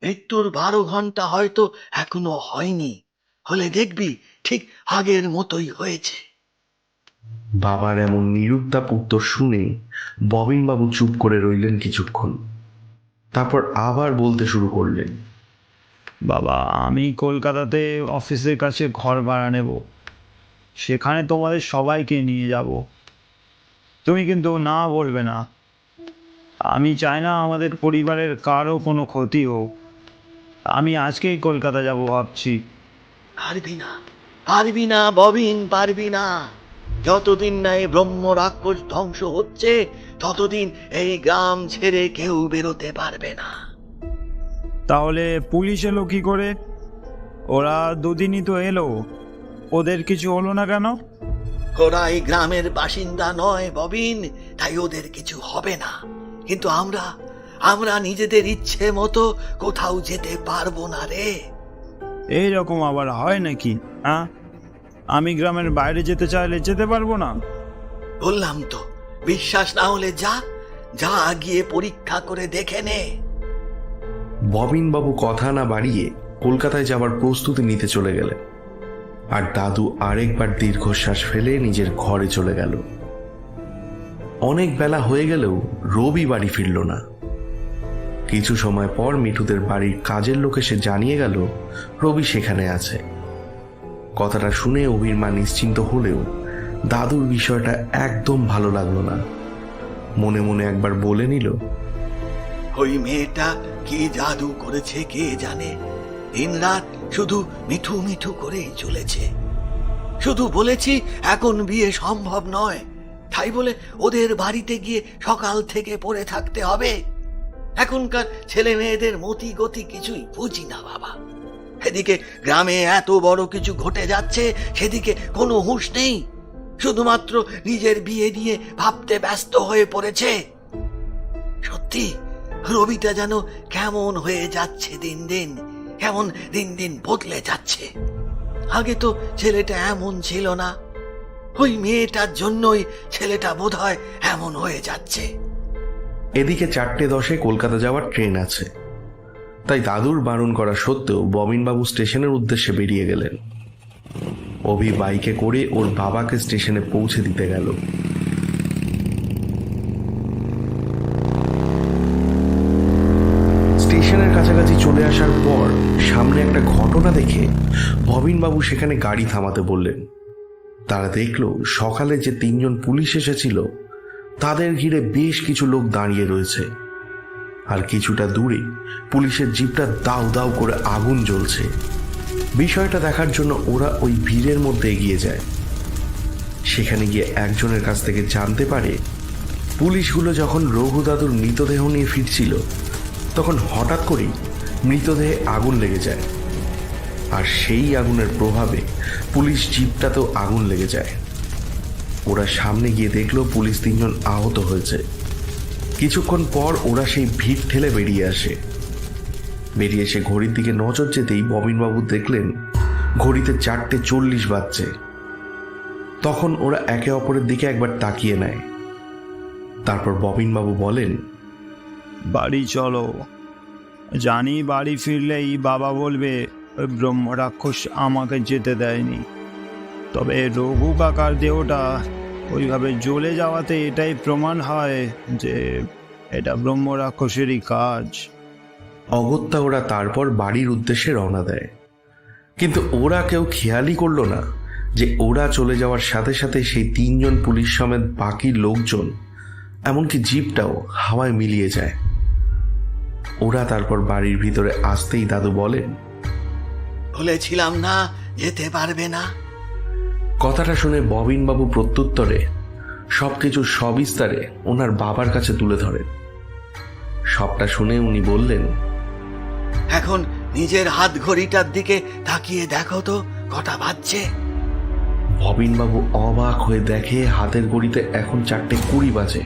মৃত্যুর 12 ঘন্টা হয়তো এখনো হয়নি, হলে দেখবি ঠিক আগের মতোই হয়েছে। বাবার এমন নিরুত্তাপ উত্তর শুনে ববিনবাবু চুপ করে রইলেন কিছুক্ষণ, তারপর আবার বলতে শুরু করলেন, বাবা, আমি কলকাতাতে অফিসের কাছে ঘর ভাড়া নেব, সেখানে তোমাদের সবাইকে নিয়ে যাব। তুমি কিন্তু না বলবে না। আমি চাই না আমাদের পরিবারের কারো কোনো ক্ষতি হোক। আমি আজকেই কলকাতা যাব ভাবছি। পারবি না, পারবি না ববিন, পারবি না। যতদিন না এই ব্রহ্ম রাক্ষস ধ্বংস হচ্ছে ততদিন এই গ্রাম ছেড়ে কেউ বেরোতে পারবে না। তাহলে পুলিশ এলো কি করে? ওরা দুদিনই তো এলো, ওদের কিছু হলো না কেন? ওরা এই গ্রামের বাসিন্দা নয় ববিন, তাই ওদের কিছু হবে না। কিন্তু আমরা নিজেদের ইচ্ছে মতো কোথাও যেতে পারবো না রে। এইরকম আবার হয় নাকি? হ্যাঁ, আমি গ্রামের বাইরে যেতে চাইলে যেতে পারবো না? বললাম তো, বিশ্বাস না হলে যা যা গিয়ে পরীক্ষা করে দেখে নে। ববিনবাবু কথা না বাড়িয়ে কলকাতায় যাবার প্রস্তুতি নিতে চলে গেলেন, আর দাদু আরেকবার দীর্ঘশ্বাস ফেলে নিজের ঘরে চলে গেল। অনেক বেলা হয়ে গেলেও রবি বাড়ি ফিরল না। কিছু সময় পর মিঠুদের বাড়ির কাজের লোক এসে জানিয়ে গেল রবি সেখানে আছে। কথাটা শুনে অভির মা নিশ্চিন্ত হলেও দাদুর বিষয়টা একদম ভালো লাগলো না। মনে মনে একবার বলে নিল, ওই মেয়েটা কি জাদু করেছে কে জানে, দিনরাত শুধু মিঠু মিঠু করেই চলেছে। শুধু বলেছি এখন বিয়ে সম্ভব নয়, তাই বলে ওদের বাড়িতে গিয়ে সকাল থেকে পড়ে থাকতে হবে? এখনকার ছেলে মেয়েদের মতি গতি কিছুই বুঝি না বাবা। এদিকে গ্রামে এত বড় কিছু ঘটে যাচ্ছে, সেদিকে কোনো হুঁশ নেই। শুধুমাত্র নিজের বিয়ে নিয়ে ভাবতে ব্যস্ত হয়ে পড়েছে। সত্যি রবিটা যেন কেমন হয়ে যাচ্ছে দিন দিন, কেমন দিন দিন বদলে যাচ্ছে। আগে তো ছেলেটা এমন ছিল না, ওই মেয়েটার জন্যই ছেলেটা বোধহয় এমন হয়ে যাচ্ছে। এদিকে 4:10 কলকাতা যাওয়ার ট্রেন আছে, তাই দাদুর বারণ করা সত্ত্বেও ববিনবাবু স্টেশনের উদ্দেশ্যে বেরিয়ে গেলেন। অভি বাইকে করে ওর বাবাকে স্টেশনে পৌঁছে দিতে গেল। স্টেশনের কাছাকাছি চলে আসার পর সামনে একটা ঘটনা দেখে ববিনবাবু সেখানে গাড়ি থামাতে বললেন। তারা দেখলো সকালে যে 3 জন পুলিশ এসেছিল তাদের ঘিরে বেশ কিছু লোক দাঁড়িয়ে রয়েছে, আর কিছুটা দূরে পুলিশের জিপটা দাউ দাউ করে আগুন জ্বলছে। বিষয়টা দেখার জন্য ওরা ওই ভিড়ের মধ্যে এগিয়ে যায়। সেখানে গিয়ে একজনের কাছ থেকে জানতে পারে পুলিশগুলো যখন রঘু দাদুর মৃতদেহ নিয়ে ফিরছিল তখন হঠাৎ করেই মৃতদেহে আগুন লেগে যায়। আর সেই আগুনের প্রভাবে পুলিশ জিপটাতেও আগুন লেগে যায়। ওরা সামনে গিয়ে দেখলো পুলিশ 3 জন আহত হয়েছে। কিছুক্ষণ পর ওরা সেই ভিড় ঠেলে বেরিয়ে আসে। বেরিয়ে এসে ঘড়ির দিকে নজর যেতেই ববিনবাবু দেখলেন ঘড়িতে 4:40 বাজছে। তখন ওরা একে অপরের দিকে একবার তাকিয়ে নেয়। তারপর ববিনবাবু বলেন, বাড়ি চলো। জানি বাড়ি ফিরলেই বাবা বলবে ওই ব্রহ্ম রাক্ষস আমাকে যেতে দেয়নি। তবে রঘু কাকার দেহটা ওইভাবে জ্বলে যাওয়াতে এটাই প্রমাণ হয় যে এটা ব্রহ্ম রাক্ষসেরই কাজ। অগত্যা ওরা তারপর বাড়ির উদ্দেশ্যে রওনা দেয়। কিন্তু ওরা কেউ খেয়ালই করলো না যে ওরা চলে যাওয়ার সাথে সাথে সেই 3 জন পুলিশ সমেত বাকি লোকজন, এমনকি জিপটাও হাওয়ায় মিলিয়ে যায়। ওরা তারপর বাড়ির ভিতরে আসতেই দাদু বলেন, বলেছিলাম না যেতে পারবে না। কথাটা শুনে ববিনবাবু প্রত্যুত্তরে সবকিছু সবিস্তারে ওনার বাবার কাছে তুলে ধরেন। সবটা শুনে উনি বললেন, এখন নিজের হাত ঘড়িটার দিকে তাকিয়ে দেখো তো কটা বাজছে। ববিনবাবু অবাক হয়ে দেখে হাতের ঘড়িতে এখন 4:20 বাজে।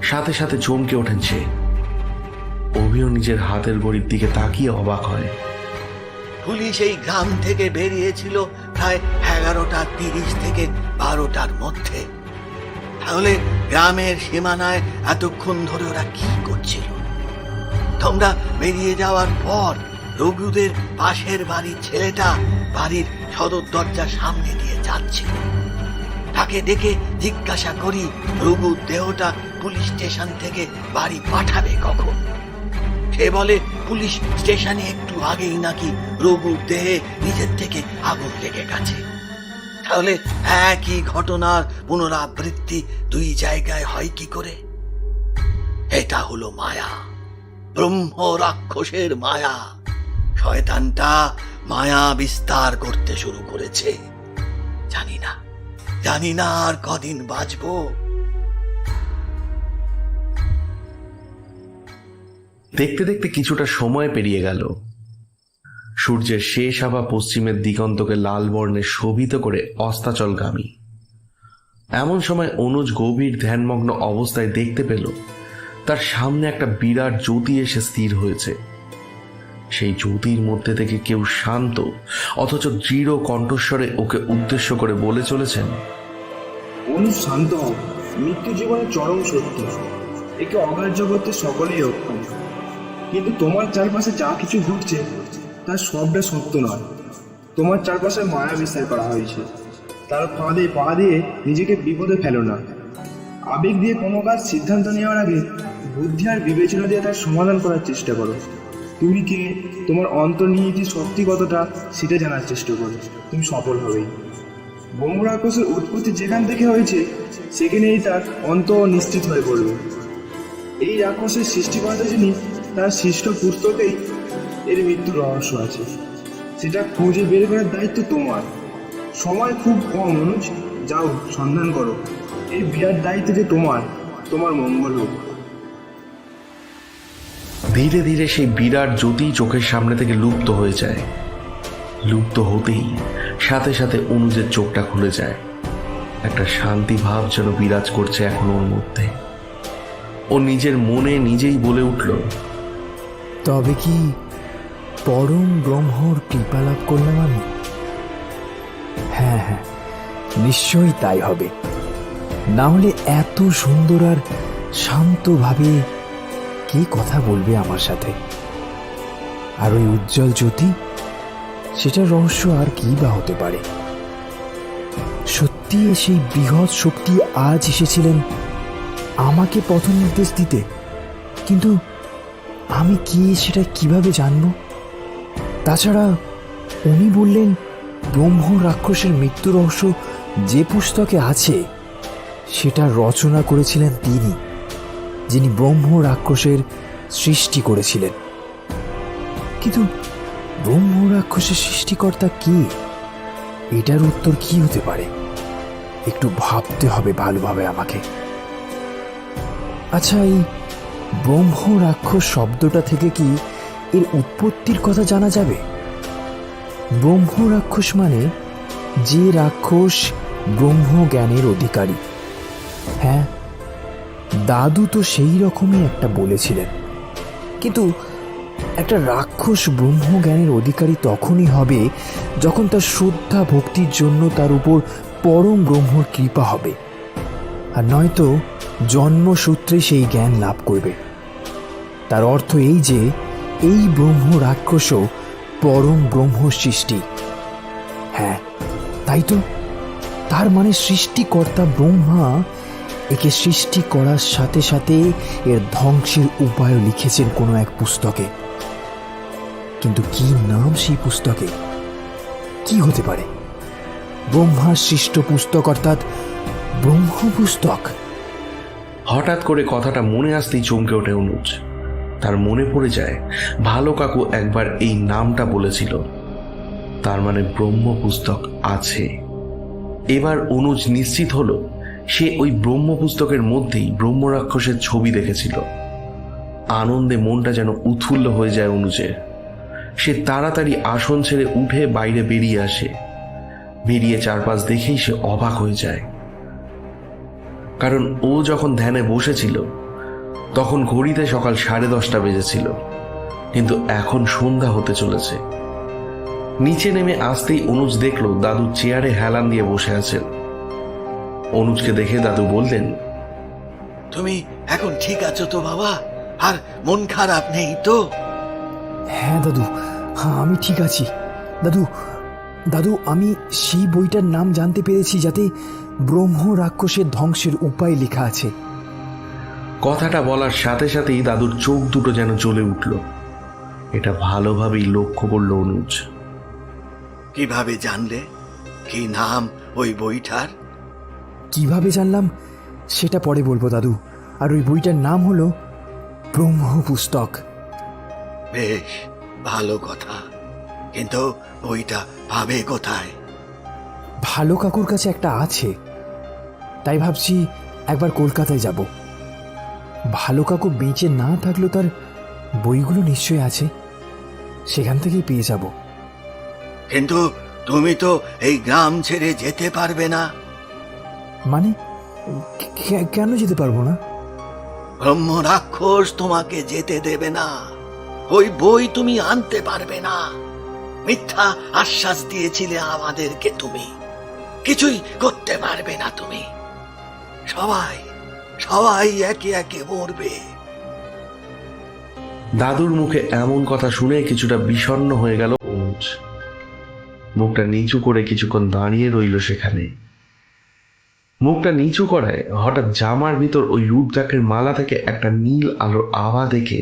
সাথে সাথে চমকে ওঠেন সে। অভিও নিজের হাতের ঘড়ির দিকে তাকিয়ে অবাক হয়। পুলিশ এই গ্রাম থেকে বেরিয়েছিল প্রায় 11:30 থেকে 12টার মধ্যে। তাহলে গ্রামের সীমানায় এতক্ষণ ধরে ওরা কি করছিল? তোমরা বেরিয়ে যাওয়ার পর রঘুদের পাশের বাড়ির ছেলেটা বাড়ির সদর দরজার সামনে দিয়ে যাচ্ছিল। তাকে ডেকে জিজ্ঞাসা করি রঘুর দেহটা পুলিশ স্টেশন থেকে বাড়ি পাঠাবে কখন। সে বলে পুলিশ স্টেশনে একটু আগেই নাকি রঘুর দেহে নিজের থেকে আগুন লেগে গেছে। তাহলে একই ঘটনার পুনরাবৃত্তি 2 জায়গায় হয় কি করে? এটা হলো মায়া, ব্রহ্ম রাক্ষসের মায়া। শয়তানটা মায়া বিস্তার করতে শুরু করেছে। জানি না আর কদিন বাঁচবো। দেখতে দেখতে কিছুটা সময় পেরিয়ে গেল। সূর্যের শেষ আভা পশ্চিমের দিগন্তকে লাল বর্ণে শোভিত করে অস্তাচলগামী। এমন সময় অনুজ গভীর ধ্যানমগ্ন অবস্থায় দেখতে পেল তার সামনে একটা বিরাট জ্যোতি এসে স্থির হয়েছে। সেই জ্যোতির মধ্যে থেকে কেউ শান্ত অথচ দৃঢ় কণ্ঠস্বরে ওকে উদ্দেশ্য করে বলে চলেছেন, অনুজ শান্ত হও, মৃত্যু জীবনের চরম সত্য, একে অগ্রাহ্য করতে সকলেই অক্ষম। কিন্তু তোমার চারপাশে যা কিছু ঘটছে তার সবটা সত্য নয়। তোমার চারপাশে মায়া বিস্তার করা হয়েছে, তার ফাঁদে পা দিয়ে নিজেকে বিপদে ফেলো না। আবেগ দিয়ে কোনো কাজ সিদ্ধান্ত নেওয়ার আগে বুদ্ধি আর বিবেচনা দিয়ে তার সমাধান করার চেষ্টা করো। তুমি কে, তোমার অন্তর্নিহিত শক্তি কতটা সেটা জানার চেষ্টা করো, তুমি সফল হবেই। ব্রহ্ম রাক্ষসের উৎপত্তি যেখান থেকে হয়েছে সেখানেই তার অন্ত নিশ্চিত হয়ে পড়বে। এই রাক্ষসের সৃষ্টিকর্তা যিনি, তার সৃষ্ট পুস্তকেই এর মৃত্যুর রহস্য আছে। সেটা খুঁজে বের করার দায়িত্ব তোমার। সময় খুব কম অনুজ, যাও সন্ধান করো। এই বিরাট দায়িত্ব যে তোমার মঙ্গল হোক। ধীরে ধীরে সেই বিরাট জ্যোতি চোখের সামনে থেকে লুপ্ত হয়ে যায়। লুপ্ত হতেই সাথে সাথে অনুজের চোখটা খুলে যায়। একটা শান্তি ভাব যেন বিরাজ করছে এখন ওর মধ্যে। ও নিজের মনে নিজেই বলে উঠল, তবে কি পরম ব্রহ্মর কৃপা লাভ করলাম আমি? হ্যাঁ হ্যাঁ, নিশ্চয়ই তাই হবে। না হলে এত সুন্দর আর শান্তভাবে কে কথা বলবে আমার সাথে? আর ওই উজ্জ্বল জ্যোতি, সেটার রহস্য আর কি বা হতে পারে? সত্যি সেই বৃহৎ শক্তি আজ এসেছিলেন আমাকে পথ নির্দেশ দিতে, কিন্তু আমি কি সেটা কিভাবে জানব? তাছাড়া উনি বললেন ব্রহ্ম রাক্ষসের মৃত্যু রহস্য যে পুস্তকে আছে সেটা রচনা করেছিলেন তিনি, যিনি ব্রহ্ম রাক্ষসের সৃষ্টি করেছিলেন। কিন্তু ব্রহ্ম রাক্ষসের সৃষ্টিকর্তা কে? এটার উত্তর কি হতে পারে? একটু ভাবতে হবে ভালোভাবে আমাকে। আচ্ছা, এই ব্রহ্ম রাক্ষস শব্দটা থেকে কি এর উৎপত্তির কথা জানা যাবে? ব্রহ্ম রাক্ষস মানে যে রাক্ষস ব্রহ্মজ্ঞানের অধিকারী। হ্যাঁ, দাদু তো সেই রকমই একটা বলেছিলেন। কিন্তু একটা রাক্ষস ব্রহ্মজ্ঞানের অধিকারী তখনই হবে যখন তার শ্রদ্ধা ভক্তির জন্য তার উপর পরম ব্রহ্মর কৃপা হবে, আর নয়তো জন্মসূত্রে সেই জ্ঞান লাভ করবে। তার অর্থ এই যে এই ব্রহ্ম রাক্ষসও পরম ব্রহ্ম সৃষ্টি। হ্যাঁ, তাই তো। তার মানে সৃষ্টিকর্তা ব্রহ্মা একে সৃষ্টি করার সাথে সাথে এর ধ্বংসের উপায়ও লিখেছেন কোনো এক পুস্তকে। কিন্তু কি নাম সেই পুস্তকে? কি হতে পারে? ব্রহ্মার সৃষ্ট পুস্তক, অর্থাৎ ব্রহ্ম পুস্তক। হঠাৎ করে কথাটা মনে আসতেই চমকে ওঠে অনুজ। তার মনে পড়ে যায় ভালো কাকু একবার এই নামটা বলেছিল। তার মানে ব্রহ্ম পুস্তক আছে। এবার অনুজ নিশ্চিত হলো সে ওই ব্রহ্ম পুস্তকের মধ্যেই ব্রহ্ম রাক্ষসের ছবি দেখেছিল। আনন্দে মনটা যেন উৎফুল্ল হয়ে যায় অনুজের। সে তাড়াতাড়ি আসন ছেড়ে উঠে বাইরে বেরিয়ে আসে। বেরিয়ে চারপাশ দেখেই সে অবাক হয়ে যায়, কারণ ও যখন ধ্যানে বসেছিল তখন ঘড়িতে সকাল 10:30 বেজেছিল, কিন্তু এখন সন্ধ্যা হতে চলেছে। নিচে নেমে আসতেই অনুজ দেখলো দাদু চেয়ারে হেলান দিয়ে বসে আছেন। অনুজকে দেখে দাদু বললেন, তুমি এখন ঠিক আছো তো বাবা? আর মন খারাপ নেই তো? হ্যাঁ দাদু, হ্যাঁ আমি ঠিক আছি। দাদু দাদু আমি সেই বইটার নাম জানতে পেরেছি যাতে ব্রহ্ম রাক্ষসের ধ্বংসের উপায় লেখা আছে। কথাটা বলার সাথে সাথেই দাদুর চোখ দুটো যেন জ্বলে উঠল। এটা ভালোভাবেই লক্ষ্য করল অনুজ। কিভাবে জানলে? কি নাম ওই বইটার? কিভাবে জানলাম সেটা পরে বলবো দাদু। আর ওই বইটার নাম হলো ব্রহ্ম পুস্তক। বেশ, ভালো কথা। কিন্তু বইটা পাবে কোথায়? ভালো কাকুর কাছে একটা আছে, তাই ভাবছি একবার কলকাতায় যাব। ভালো কাকু বেঁচে না থাকলেও তার বইগুলো নিশ্চয়ই আছে, সেখান থেকেই পেয়ে যাব। কিন্তু তুমি তো এই গ্রাম ছেড়ে যেতে পারবে না। মানে কেন যেতে পারবো না? ব্রহ্ম রাক্ষস তোমাকে যেতে দেবে না। ওই বই তুমি আনতে পারবে না। মিথ্যা আশ্বাস দিয়েছিলে আমাদেরকে, তুমি কিছুই করতে পারবে না। তুমি সবাই সবাই একে একে মরবে। দাদুর মুখে এমন কথা শুনে কিছুটা বিষণ্ণ হয়ে গেল অনুজ। মুখটা নিচু করে কিছুক্ষণ দাঁড়িয়ে রইল সেখানে। মুখটা নিচু করায় হঠাৎ জামার ভিতর ওই রুদ্রাক্ষের মালা থেকে একটা নীল আলোর আভা দেখে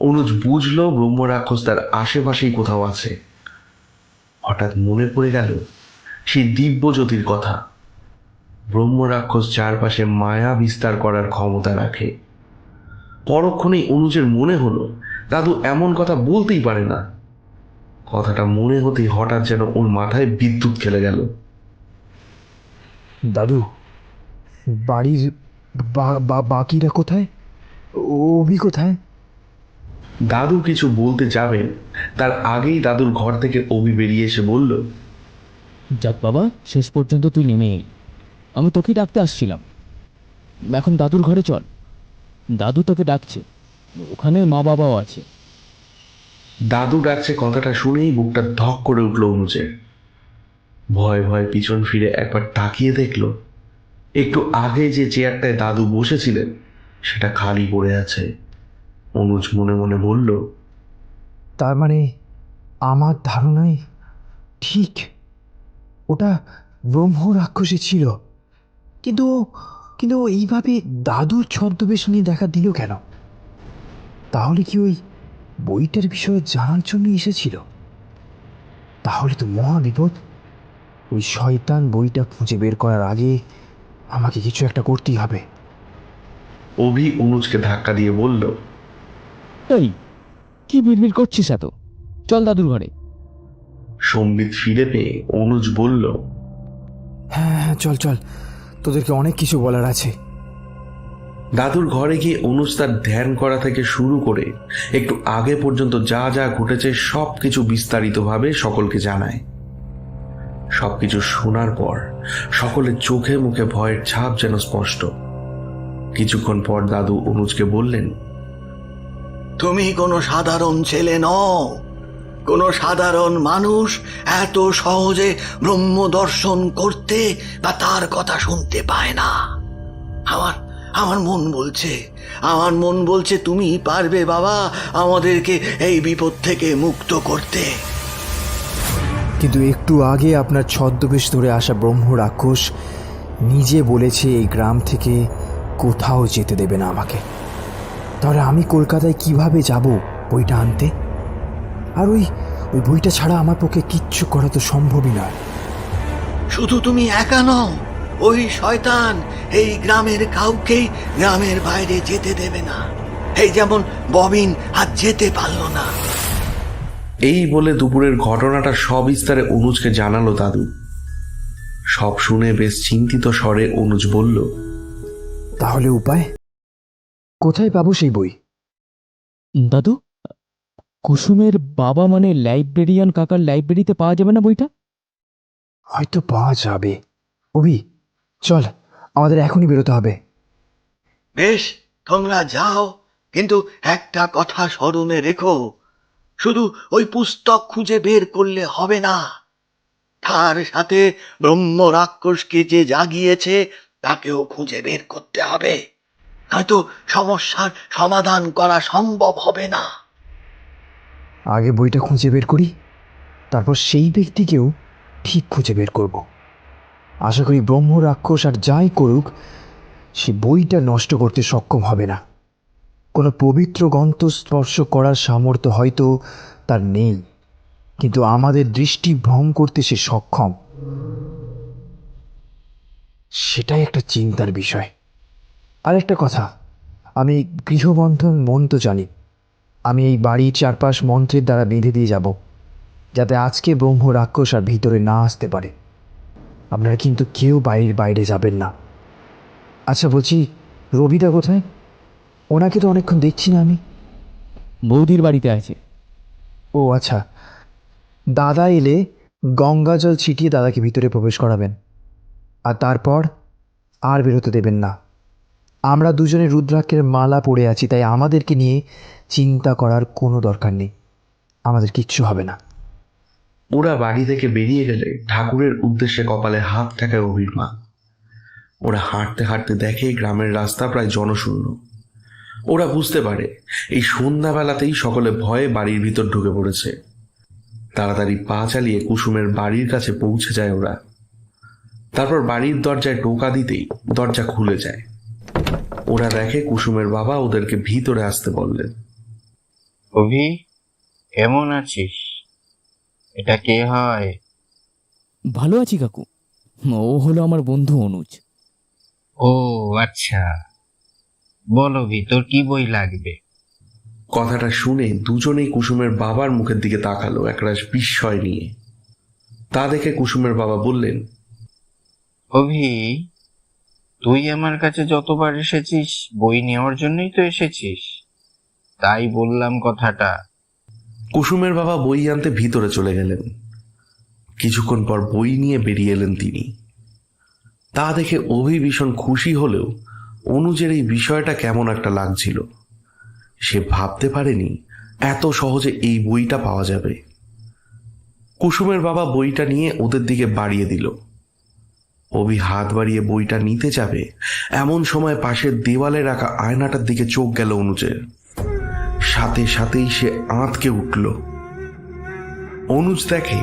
অনুজ বুঝলো ব্রহ্ম রাক্ষস তার আশেপাশেই কোথাও আছে। হঠাৎ মনে পড়ে গেল সেই দিব্য জ্যোতির কথা। ব্রহ্ম রাক্ষস চারপাশে মায়া বিস্তার করার ক্ষমতা রাখে। পরক্ষণেই অনুজের মনে হলো দাদু এমন কথা বলতেই পারে না। কথাটা মনে হতেই হঠাৎ যেন ওর মাথায় বিদ্যুৎ খেলে গেল। দাদু, বাড়ির বাকিরা কোথায়? অভি কোথায়? দাদু কিছু বলতে যাবেন তার আগেই দাদুর ঘর থেকে অভি বেরিয়ে এসে বলল, যাক বাবা, শেষ পর্যন্ত তুই নেমে এলি। আমি তোকে ডাকতে আসছিলাম। এখন দাদুর ঘরে চল, দাদু তোকে ডাকছে। ওখানে মা বাবাও আছে। দাদু ডাকছে কথাটা শুনেই বুকটা ধক করে উঠল অনুজের। ভয় ভয় পিছন ফিরে একবার তাকিয়ে দেখল একটু আগে যে চেয়ারটায় দাদু বসেছিলেন সেটা খালি পড়ে আছে। অনুজ মনে মনে বলল, তার মানে আমার ধারণাই ঠিক, ওটা ব্রহ্ম রাক্ষসী ছিল। কিন্তু কিন্তু ও এইভাবে দাদুর ছদ্মবেশ নিয়ে দেখা দিল কেন? তাহলে কি ওই বইটার বিষয়ে জানার জন্য এসেছিল? তাহলে তো মহা বিপদ। ওই শয়তান বইটা খুঁজে বের করার আগে আমাকে কিছু একটা করতেই হবে। অভি অনুজকে ধাক্কা দিয়ে বলল, এই কি বিড়বিড় করছিস এত? চল দাদুর ঘরে। সম্বিত ফিরে পেয়ে অনুজ বলল, হ্যাঁ হ্যাঁ, চল চল, তোদেরকে অনেক কিছু বলার আছে। দাদুর ঘরে গিয়ে অনুজ তার ধ্যান করা থেকে শুরু করে একটু আগে পর্যন্ত যা যা ঘটেছে সবকিছু বিস্তারিতভাবে সকলকে জানায়। সবকিছু শোনার পর সকলের চোখে মুখে ভয়ের ছাপ যেন স্পষ্ট। কিছুক্ষণ পর দাদু অনুজকে বললেন, তুমি কোনো সাধারণ ছেলে নও। কোনো সাধারণ মানুষ এত সহজে ব্রহ্ম দর্শন করতে বা তার কথা শুনতে পায় না। আমার মন বলছে তুমি পারবে বাবা আমাদেরকে এই বিপদ থেকে মুক্ত করতে। কিন্তু একটু আগে আপনার ছদ্মবেশ ধরে আসা ব্রহ্ম রাক্ষস নিজে বলেছে এই গ্রাম থেকে কোথাও যেতে দেবে না আমাকে। তাহলে আমি কলকাতায় কিভাবে যাব বইটা আনতে? আর ওই বইটা ছাড়া আমার পক্ষে কিচ্ছু করা তো সম্ভবই নয়। শুধু তুমি একা নও, ওই শয়তান এই গ্রামের কাউকেই গ্রামের বাইরে যেতে দেবে না। এই যেমন ববিন আজ যেতে পারল না। এই বলে দুপুরের ঘটনাটা সবিস্তারে অনুজকে জানালো দাদু। সব শুনে বেশ চিন্তিত স্বরে অনুজ বলল, তাহলে উপায়? কোথায় পাবো সেই বই? দাদু, কুসুমের বাবা মানে লাইব্রেরিয়ান কাকার লাইব্রেরিতে পাওয়া যাবে না বইটা? হয়তো পাওয়া যাবে। অভি, চল, আমাদের এখনই বেরোতে হবে। বেশ, তোমরা যাও, কিন্তু একটা কথা স্মরণে রেখো, শুধু ওই পুস্তক খুঁজে বের করলে হবে না, তার সাথে ব্রহ্ম রাক্ষসকে যে জাগিয়েছে তাকেও খুঁজে বের করতে হবে, নয়তো সমস্যার সমাধান করা সম্ভব হবে না। আগে বইটা খুঁজে বের করি, তারপর সেই ব্যক্তিকেও ঠিক খুঁজে বের করব। আশা করি ব্রহ্ম রাক্ষস আর যাই করুক সে বইটা নষ্ট করতে সক্ষম হবে না। কোনো পবিত্র গ্রন্থ স্পর্শ করার সামর্থ্য হয়তো তার নেই, কিন্তু আমাদের দৃষ্টি ভ্রম করতে সে সক্ষম। সেটাই একটা চিন্তার বিষয়। আরেকটা কথা, আমি গৃহবন্ধন মন্ত্র জানি। আমি এই বাড়ির চারপাশ মন্ত্রের দ্বারা বেঁধে দিয়ে যাব, যাতে আজকে ব্রহ্ম রাক্ষস আর ভিতরে না আসতে পারে। আপনারা কিন্তু কেউ বাড়ির বাইরে যাবেন না। আচ্ছা বলছি, রবিদা কোথায়? ওনাকে তো অনেকক্ষণ দেখছি না আমি। বৌদির বাড়িতে আছে। ও আচ্ছা, দাদা এলে গঙ্গা জল ছিটিয়ে দাদাকে ভিতরে প্রবেশ করাবেন, আর তারপর আর বেরোতে দেবেন না। আমরা দুজনে রুদ্রাক্ষের মালা পরে আছি, তাই আমাদেরকে নিয়ে চিন্তা করার কোনো দরকার নেই। আমাদের কিচ্ছু হবে না। ওরা বাড়ি থেকে বেরিয়ে গেলে ঠাকুরের উদ্দেশ্যে কপালে হাত ঠেকায় অভির মা। ওরা হাঁটতে হাঁটতে দেখে গ্রামের রাস্তা প্রায় জনশূন্য। ওরা বুঝতে পারে এই সন্ধ্যাবেলাতেই সকলে ভয়ে বাড়ির ভিতর ঢুকে পড়েছে। তাড়াতাড়ি পা চালিয়ে কুসুমের বাড়ির কাছে পৌঁছে যায় ওরা। তারপর বাড়ির দরজায় টোকা দিতেই দরজা খুলে যায়। ওরা দেখে কুসুমের বাবা ওদেরকে ভিতরে আসতে বললেন। অভি, কেমন আছিস? এটা কে হয়? ভালো আছি কাকু, ও হলো আমার বন্ধু অনুজ। ও আচ্ছা, বল অভি, তোর কি বই লাগবে? কথাটা শুনে দুজনেই কুসুমের বাবার মুখের দিকে তাকালো একরাশ বিস্ময় নিয়ে। তা দেখে কুসুমের বাবা বললেন, অভি, তুই আমার কাছে যতবার এসেছিস বই নেওয়ার জন্যই তো এসেছিস, তাই বললাম কথাটা। কুসুমের বাবা বই আনতে ভিতরে চলে গেলেন। কিছুক্ষণ পর বই নিয়ে বেরিয়ে এলেন তিনি। তা দেখে অভি ভীষণ খুশি হলেও অনুজের এই বিষয়টা কেমন একটা লাগছিল। সে ভাবতে পারেনি এত সহজে এই বইটা পাওয়া যাবে। কুসুমের বাবা বইটা নিয়ে ওদের দিকে বাড়িয়ে দিল। অভি হাত বাড়িয়ে বইটা নিতে যাবে, এমন সময় পাশের দেওয়ালে রাখা আয়নাটার দিকে চোখ গেল অনুজের। সাথে সাথেই সে আঁতকে উঠল। অনুজ দেখে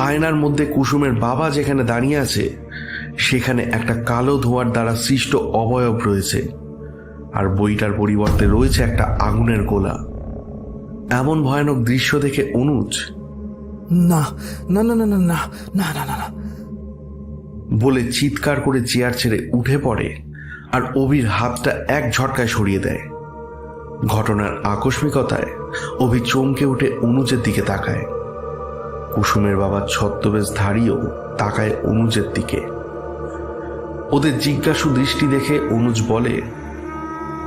আয়নার মধ্যে কুসুমের বাবা যেখানে দাঁড়িয়ে আছে সেখানে একটা কালো ধোঁয়ার দ্বারা সৃষ্ট অবয়ব রয়েছে, আর বইটার পরিবর্তে রয়েছে একটা আগুনের গোলা। এমন ভয়ানক দৃশ্য দেখে অনুজ না না না না না না না না না না বলে চিৎকার করে চেয়ার ছেড়ে উঠে পড়ে আর অভির হাতটা এক ঝটকায় সরিয়ে দেয়। ঘটনার আকস্মিকতায় অভি চমকে উঠে অনুজের দিকে তাকায়। কুসুমের বাবা ছদ্মবেশধারীও তাকায় অনুজের দিকে। ওদের জিজ্ঞাসু দৃষ্টি দেখে অনুজ বলে,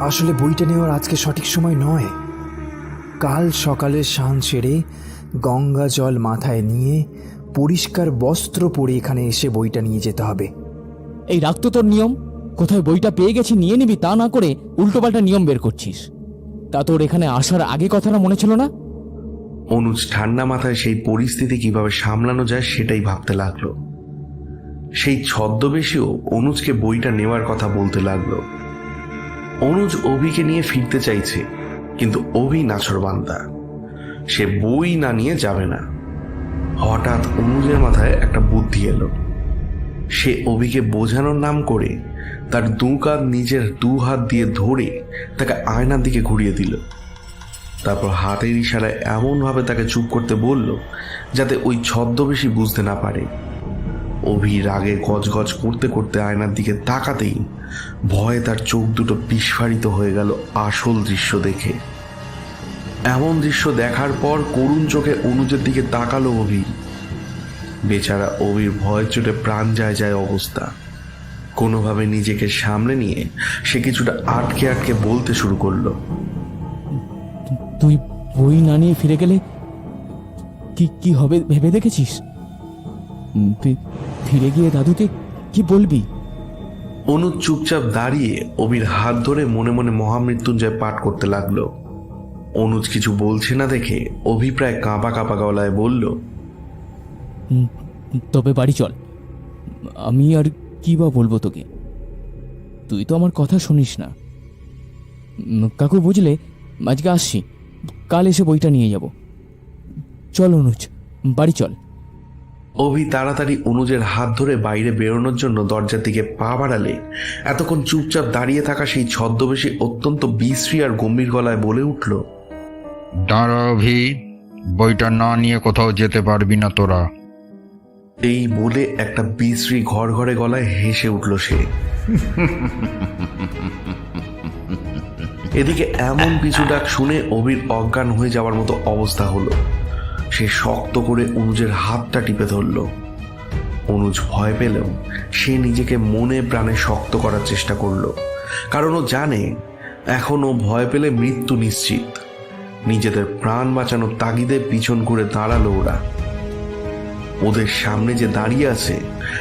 আসলে বইটা নেওয়ার আজকে সঠিক সময় নয়। কাল সকালে স্নান সেরে গঙ্গা জল মাথায় নিয়ে পরিষ্কার বস্ত্র পরে এখানে এসে বইটা নিয়ে যেতে হবে। এই রাখতো তোর নিয়ম, কোথায় বইটা পেয়ে গেছি নিয়ে নিবি তা না করে উল্টোপাল্টা নিয়ম বের করছিস। তা তোর এখানে আসার আগে কথাটা মনে ছিল না? অনুজ ঠান্ডা মাথায় সেই পরিস্থিতি কিভাবে সামলানো যায় সেটাই ভাবতে লাগলো। সেই ছদ্মবেশীও অনুজকে বইটা নেওয়ার কথা বলতে লাগলো। অনুজ অভিকে নিয়ে ফিরতে চাইছে, কিন্তু অভি নাছোড়বান্দা, সে বই না নিয়ে যাবে না। হঠাৎ অনুজের মাথায় একটা বুদ্ধি এলো। সে অভিকে বোঝানোর নাম করে তার দু কাঁধ নিজের দু হাত দিয়ে ধরে তাকে আয়নার দিকে ঘুরিয়ে দিল। তারপর হাতের ইশারায় এমনভাবে তাকে চুপ করতে বলল যাতে ওই ছদ্মবেশী বুঝতে না পারে। অভি রাগে গজগজ করতে করতে আয়নার দিকে তাকাতেই ভয়ে তার চোখ দুটো বিস্ফারিত হয়ে গেল আসল দৃশ্য দেখে। এমন দৃশ্য দেখার পর করুণ চোখে অনুজের দিকে তাকালো অভি। বেচারা অভির ভয়ের চোটে প্রাণ যায় যায় অবস্থা। কোনোভাবে নিজেকে সামলে নিয়ে সে কিছুটা আটকে আটকে বলতে শুরু করলো, তুই বই না নিয়ে ফিরে গেলে কি কি হবে ভেবে দেখেছিস? ফিরে গিয়ে দাদুকে কি বলবি? অনুজ চুপচাপ দাঁড়িয়ে অভির হাত ধরে মনে মনে মহামৃত্যুঞ্জয় পাঠ করতে লাগলো। অনুজ কিছু বলছে না দেখে অভি প্রায় কাঁপা কাঁপা গলায় বলল, তবে বাড়ি চল, আমি আর কি বা বলবো তোকে, তুই তো আমার কথা শুনিস না। কাকু বুঝলে, আজকে আসছি, কাল এসে বইটা নিয়ে যাব। চল অনুজ, বাড়ি চল। অভি তাড়াতাড়ি অনুজের হাত ধরে বাইরে বেরোনোর জন্য দরজার দিকে পা বাড়ালে এতক্ষণ চুপচাপ দাঁড়িয়ে থাকা সেই ছদ্মবেশী অত্যন্ত বিশ্রী আর গম্ভীর গলায় বলে উঠল, দাঁড়া অভি, বইটা না নিয়ে কোথাও যেতে পারবি না তোরা। এই বলে একটা বিশ্রী ঘর ঘরে গলায় হেসে উঠল সে। এদিকে এমন পিছু ডাক শুনে অভির অজ্ঞান হয়ে যাওয়ার মতো অবস্থা হলো। সে শক্ত করে অনুজের হাতটা টিপে ধরল। অনুজ ভয় পেলেও সে নিজেকে মনে প্রাণে শক্ত করার চেষ্টা করলো, কারণ ও জানে এখন ও ভয় পেলে মৃত্যু নিশ্চিত। নিজেদের প্রাণ বাঁচানোর তাগিদে পিছন ঘুরে দাঁড়ালো ওরা। ওদের সামনে যে দাঁড়িয়ে আছে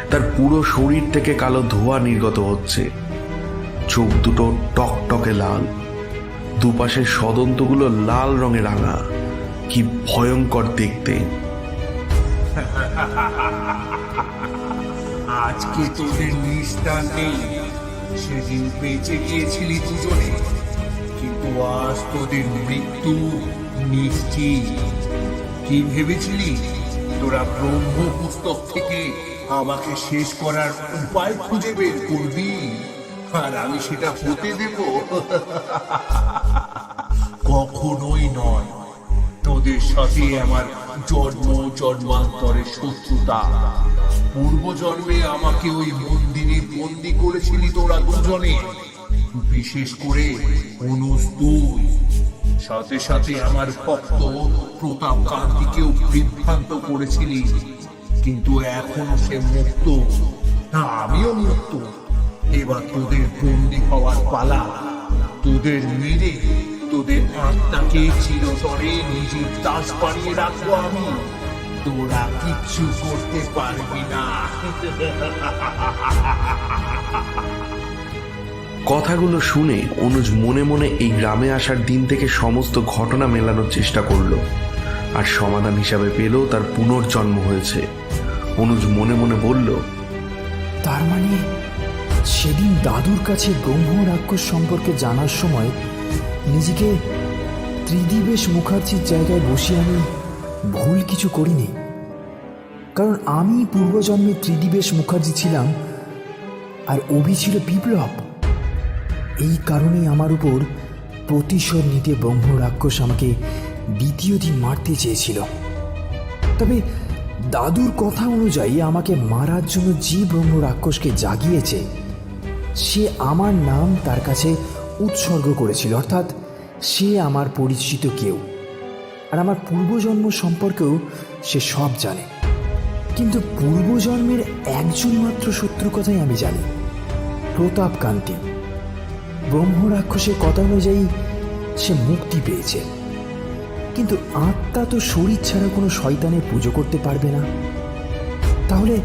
তার পুরো শরীর থেকে কালো ধোঁয়া নির্গত হচ্ছে। চোখ দুটো টকটকে লাল, দুপাশের সদন্তগুলো লাল রঙে রাঙা। কি ভয়ঙ্কর দেখতে! আজকে তোদের নিস্তার নেই। সেদিন বেঁচে গিয়েছিলি দুজনে, কিন্তু আজ তোদের মৃত্যু নিশ্চিত। কি ভেবেছিলি তোরা ব্রহ্ম পুস্তক থেকে আমাকে শেষ করার উপায় খুঁজে বের করবি, আর আমি সেটা হতে দেব? কখনোই নয়। তোদের সাথে আমার জন্ম জন্মান্তরের শত্রুতা। পূর্বজন্মে আমাকে ওই মন্দিরে বন্দি করেছিলি তোরা দুজনে, বিশেষ করে অনুজ তুই। সাথে সাথে আমার ভক্ত প্রতাপ কান্তিকেও বিভ্রান্ত করেছিলি, কিন্তু এখনো সে মুক্ত, আমিও মুক্ত। এবার তোদের বন্দি হওয়ার পালা। তোদের মেরে তোদের আত্মাকে চিরতরে নিজের দাস বানিয়ে রাখবো আমি। তোরা কিচ্ছু করতে পারবি না। কথাগুলো শুনে অনুজ মনে মনে এই গ্রামে আসার দিন থেকে সমস্ত ঘটনা মেলানোর চেষ্টা করলো, আর সমাধান হিসাবে পেল তার পুনর্জন্ম হয়েছে। অনুজ মনে মনে বলল, তার মানে সেদিন দাদুর কাছে ব্রহ্ম রাক্ষস সম্পর্কে জানার সময় নিজেকে ত্রিদিবেশ মুখার্জির জায়গায় বসিয়ে আমি ভুল কিছু করিনি, কারণ আমি পূর্বজন্মে ত্রিদিবেশ মুখার্জি ছিলাম আর অভি ছিল বিপ্লব। এই কারণেই আমার উপর প্রতিশোধ নিতে ব্রহ্ম রাক্ষস আমাকে দ্বিতীয় দিন মারতে চেয়েছিল। তবে দাদুর কথা অনুযায়ী আমাকে মারার জন্য যে ব্রহ্ম রাক্ষসকে জাগিয়েছে সে আমার নাম তার কাছে উৎসর্গ করেছিল, অর্থাৎ সে আমার পরিচিত কেউ, আর আমার পূর্বজন্ম সম্পর্কেও সে সব জানে। কিন্তু পূর্বজন্মের একজন মাত্র শত্রু কথাই আমি জানি, প্রতাপ কান্তি। ব্রহ্ম রাক্ষসের কথা অনুযায়ী সে মুক্তি পেয়েছে, কিন্তু আত্মা তো শরীর ছাড়া কোনো শয়তানের পুজো করতে পারবে না। তাহলে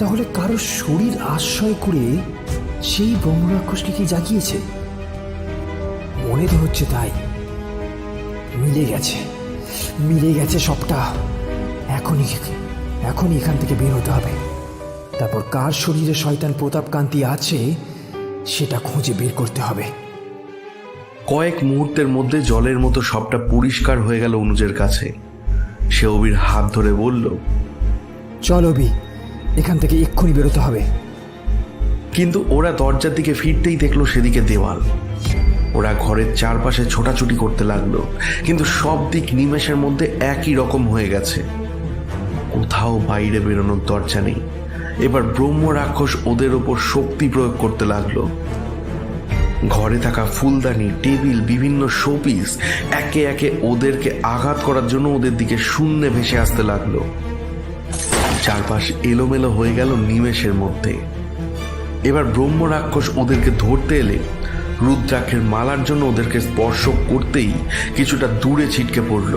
তাহলে কারো শরীর আশ্রয় করে সেই ব্রহ্ম রাক্ষসকে কি জাগিয়েছে? মনে তো হচ্ছে তাই। মিলে গেছে সবটা। এখনই এখান থেকে বের হতে হবে। তারপর কার শরীরে শয়তান প্রতাপকান্তি আছে সেটা খুঁজে বের করতে হবে। কয়েক মুহূর্তের মধ্যে জলের মতো সবটা পরিষ্কার হয়ে গেল অনুজের কাছে। সে অবির হাত ধরে বলল, চল অবি, এখান থেকে এক্ষুনি বেরোতে হবে। কিন্তু ওরা দরজার দিকে ফিরতেই দেখলো সেদিকে দেওয়াল। ওরা ঘরের চারপাশে ছোটাছুটি করতে লাগলো, কিন্তু সব দিক নিমেষের মধ্যে একই রকম হয়ে গেছে। কোথাও বাইরে বেরোনোর দরজা নেই। এবার ব্রহ্ম রাক্ষস ওদের ওপর শক্তি প্রয়োগ করতে লাগলো। ঘরে থাকা ফুলদানি, টেবিল, বিভিন্ন শোপিস একে একে ওদেরকে আঘাত করার জন্য ওদের দিকে শূন্যে ভেসে আসতে লাগলো। চারপাশ এলোমেলো হয়ে গেল নিমেষের মধ্যে। এবার ব্রহ্ম রাক্ষস ওদেরকে ধরতে এলে রুদ্রাক্ষের মালার জন্য ওদেরকে স্পর্শ করতেই কিছুটা দূরে ছিটকে পড়ল।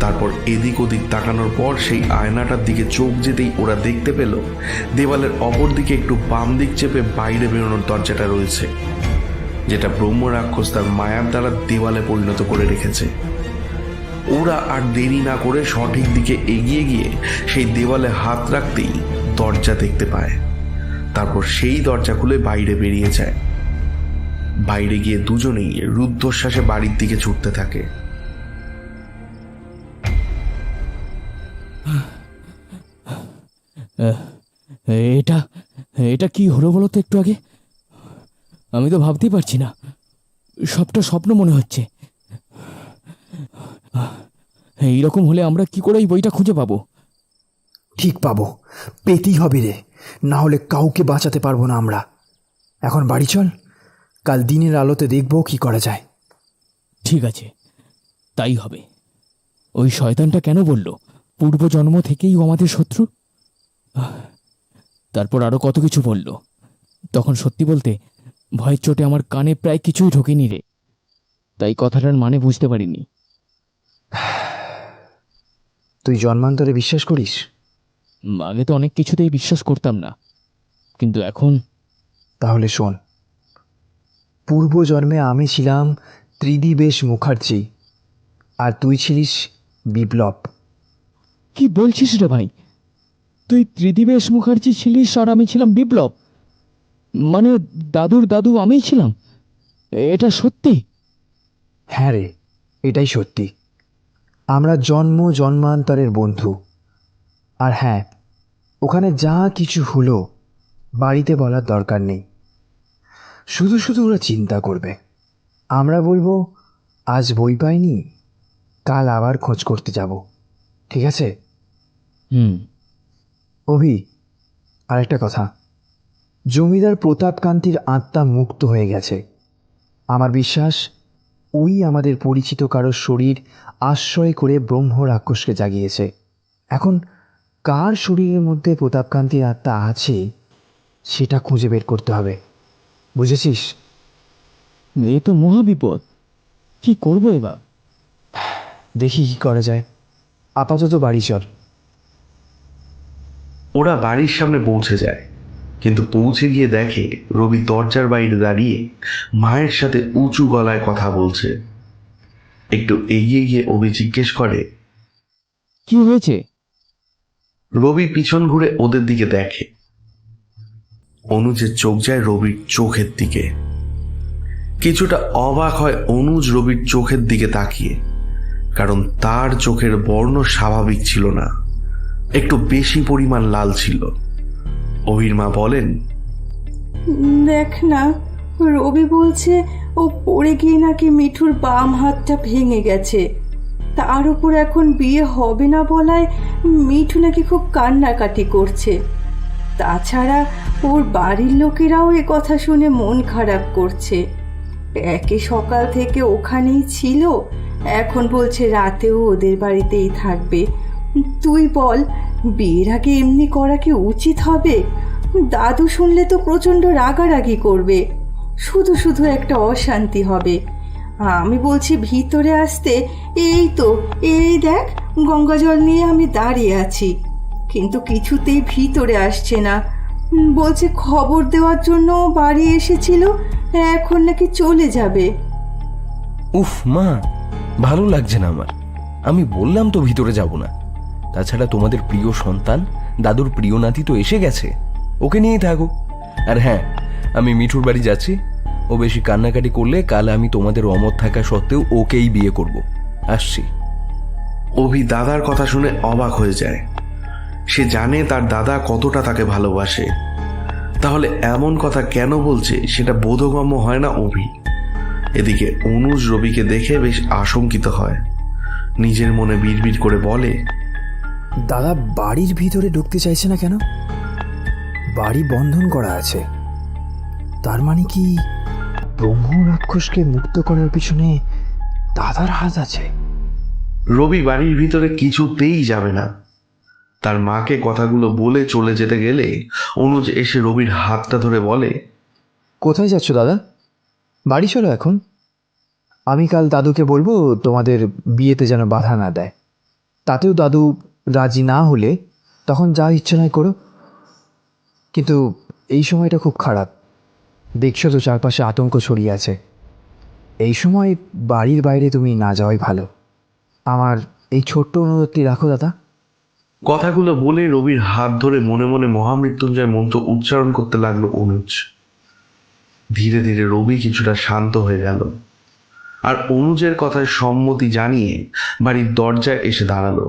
তারপর এদিক ওদিক তাকানোর পর সেই আয়নাটার দিকে চোখ যেতেই ওরা দেখতে পেল দেওয়ালের অপর দিকে একটু বাম দিক চেপে বাইরে বেরোনোর দরজাটা রয়েছে, যেটা ব্রহ্ম রাক্ষস তার মায়ার দ্বারা দেওয়ালে পরিণত করে রেখেছে। ওরা আর দেরি না করে সঠিক দিকে এগিয়ে গিয়ে সেই দেওয়ালে হাত রাখতেই দরজা দেখতে পায়। তারপর সেই দরজা খুলে বাইরে বেরিয়ে যায়। বাইরে গিয়ে দুজনেই রুদ্ধশ্বাসে বাড়ির দিকে ছুটতে থাকে। এটা এটা কি হলো বলো তো একটু আগে? আমি তো ভাবতেই পারছি না, সবটা স্বপ্ন মনে হচ্ছে। এইরকম হলে আমরা কি করে এই বইটা খুঁজে পাবো? ঠিক পাবো, পেতেই হবে রে, না হলে কাউকে বাঁচাতে পারবো না আমরা। এখন বাড়ি চল, কাল দিনের আলোতে দেখবো কি করা যায়। ঠিক আছে, তাই হবে। ওই শয়তানটা কেন বলল পূর্বজন্ম থেকেই ও আমাদের শত্রু? তারপর আরো কত কিছু বলল। তখন সত্যি বলতে ভয়ের চোটে আমার কানে প্রায় কিছুই ঢোকেনি রে, তাই কথাটার মানে বুঝতে পারিনি। তুই জন্মান্তরে বিশ্বাস করিস? আগে তো অনেক কিছুতেই বিশ্বাস করতাম না, কিন্তু এখন। তাহলে শোন, পূর্বজন্মে আমি ছিলাম ত্রিদিবেশ মুখার্জি আর তুই ছিলিস বিপ্লব। কি বলছিস রে ভাই? তুই ত্রিদিবেশ মুখার্জি ছিলিস আর আমি ছিলাম বিপ্লব? মানে দাদুর দাদু আমিই ছিলাম? এটা সত্যি? হ্যাঁ রে, এটাই সত্যি। আমরা জন্মান্তরের বন্ধু। আর হ্যাঁ, ওখানে যা কিছু হলো বাড়িতে বলার দরকার নেই। শুধু শুধু ওরা চিন্তা করবে। আমরা বলবো আজ বই পাইনি, কাল আবার খোঁজ করতে যাব। ঠিক আছে? অভি, আরেকটা কথা, জমিদার প্রতাপকান্তির আত্মা মুক্ত হয়ে গেছে। আমার বিশ্বাস ওই আমাদের পরিচিত কারোর শরীর আশ্রয় করে ব্রহ্ম রাক্ষসকে জাগিয়েছে। এখন কার শরীরের মধ্যে প্রতাপকান্তির আত্মা আছে সেটা খুঁজে বের করতে হবে, বুঝেছিস? এ তো মহাবিপদ। কি করবো এবার? দেখি কি করা যায়। আপাতত বাড়ি চল। ওরা বাড়ির সামনে পৌঁছে যায়, কিন্তু পৌঁছে গিয়ে দেখে রবি দরজার বাইরে দাঁড়িয়ে মায়ের সাথে উঁচু গলায় কথা বলছে। একটু এগিয়ে গিয়ে অভি জিজ্ঞেস করে, কি হয়েছে? রবি পিছন ঘুরে ওদের দিকে দেখে। অনুজের চোখ যায় রবির চোখের দিকে। কিছুটা অবাক হয় অনুজ রবির চোখের দিকে তাকিয়ে, কারণ তার চোখের বর্ণ স্বাভাবিক ছিল না, একটু বেশি পরিমাণ লাল ছিল। অভির মা বলেন, দেখ না, রবি বলছে ও পড়ে গিয়ে নাকি মিঠুর বাম হাতটা ভেঙে গেছে। তার উপর এখন বিয়ে হবে না বলায় মিঠু নাকি খুব কান্নাকাটি করছে। তাছাড়া ওর বাড়ির লোকেরাও এ কথা শুনে মন খারাপ করছে। একে সকাল থেকে ওখানেই ছিল, এখন বলছে রাতেও ওদের বাড়িতেই থাকবে। তুই বল, বিয়ের আগে এমনি করা কি উচিত হবে? দাদু শুনলে তো প্রচণ্ড রাগারাগি করবে, শুধু শুধু একটা অশান্তি হবে। আমি বলছি ভিতরে আসতে, এই তো এই দেখ গঙ্গা জল নিয়ে আমি দাঁড়িয়ে আছি, কিন্তু কিছুতেই ভিতরে আসছে না। বলছে খবর দেওয়ার জন্য বাড়ি এসেছিল, এখন নাকি চলে যাবে। উফ মা, ভালো লাগছে না আমার। আমি বললাম তো ভিতরে যাব না। তাছাড়া তোমাদের প্রিয় সন্তান দাদুর প্রিয় নাতি তো এসে গেছে, ওকে নিয়েই থাকো। আর হ্যাঁ, আমি মিঠুর বাড়ি যাচ্ছি। ও বেশি কান্নাকাটি করলে কাল আমি তোমাদের অমত থাকা সত্ত্বেও ওকেই বিয়ে করব। আসছি। অভি দাদার কথা শুনে অবাক হয়ে যায়। সে জানে তার দাদা কতটা তাকে ভালোবাসে, তাহলে এমন কথা কেন বলছে সেটা বোধগম্য হয় না অভি। এদিকে অনুজ রবিকে দেখে বেশ আশঙ্কিত হয়। নিজের মনে বিড়বিড় করে বলে, দাদা বাড়ির ভিতরে ঢুকতে চাইছে না কেন? বাড়ি বন্ধন করা আছে, তার মানে কি ব্রহ্ম রাক্ষসকে মুক্ত করার পিছনে দাদার হাত আছে? রবি বাড়ির ভিতরে কিছুতেই যাবে না। তার মাকে কথাগুলো বলে চলে যেতে গেলে অনুজ এসে রবির হাতটা ধরে বলে, কোথায় যাচ্ছ দাদা? বাড়ি চলো এখন। আমি কাল দাদুকে বলবো তোমাদের বিয়েতে যেন বাধা না দেয়। তাতেও দাদু রাজি না হলে তখন যা ইচ্ছে নয় করো। কিন্তু এই সময়টা খুব খারাপ, দেখছো তো চারপাশে আতঙ্ক ছড়িয়ে আছে। এই সময় বাড়ির বাইরে তুমি না যাওয়াই ভালো। আমার এই ছোট্ট অনুরোধটি রাখো দাদা। কথাগুলো বলে রবির হাত ধরে মনে মনে মহামৃত্যুঞ্জয় মন্ত্র উচ্চারণ করতে লাগলো অনুজ। ধীরে ধীরে রবি কিছুটা শান্ত হয়ে গেল, আর অনুজের কথায় সম্মতি জানিয়ে বাড়ির দরজায় এসে দাঁড়ালো।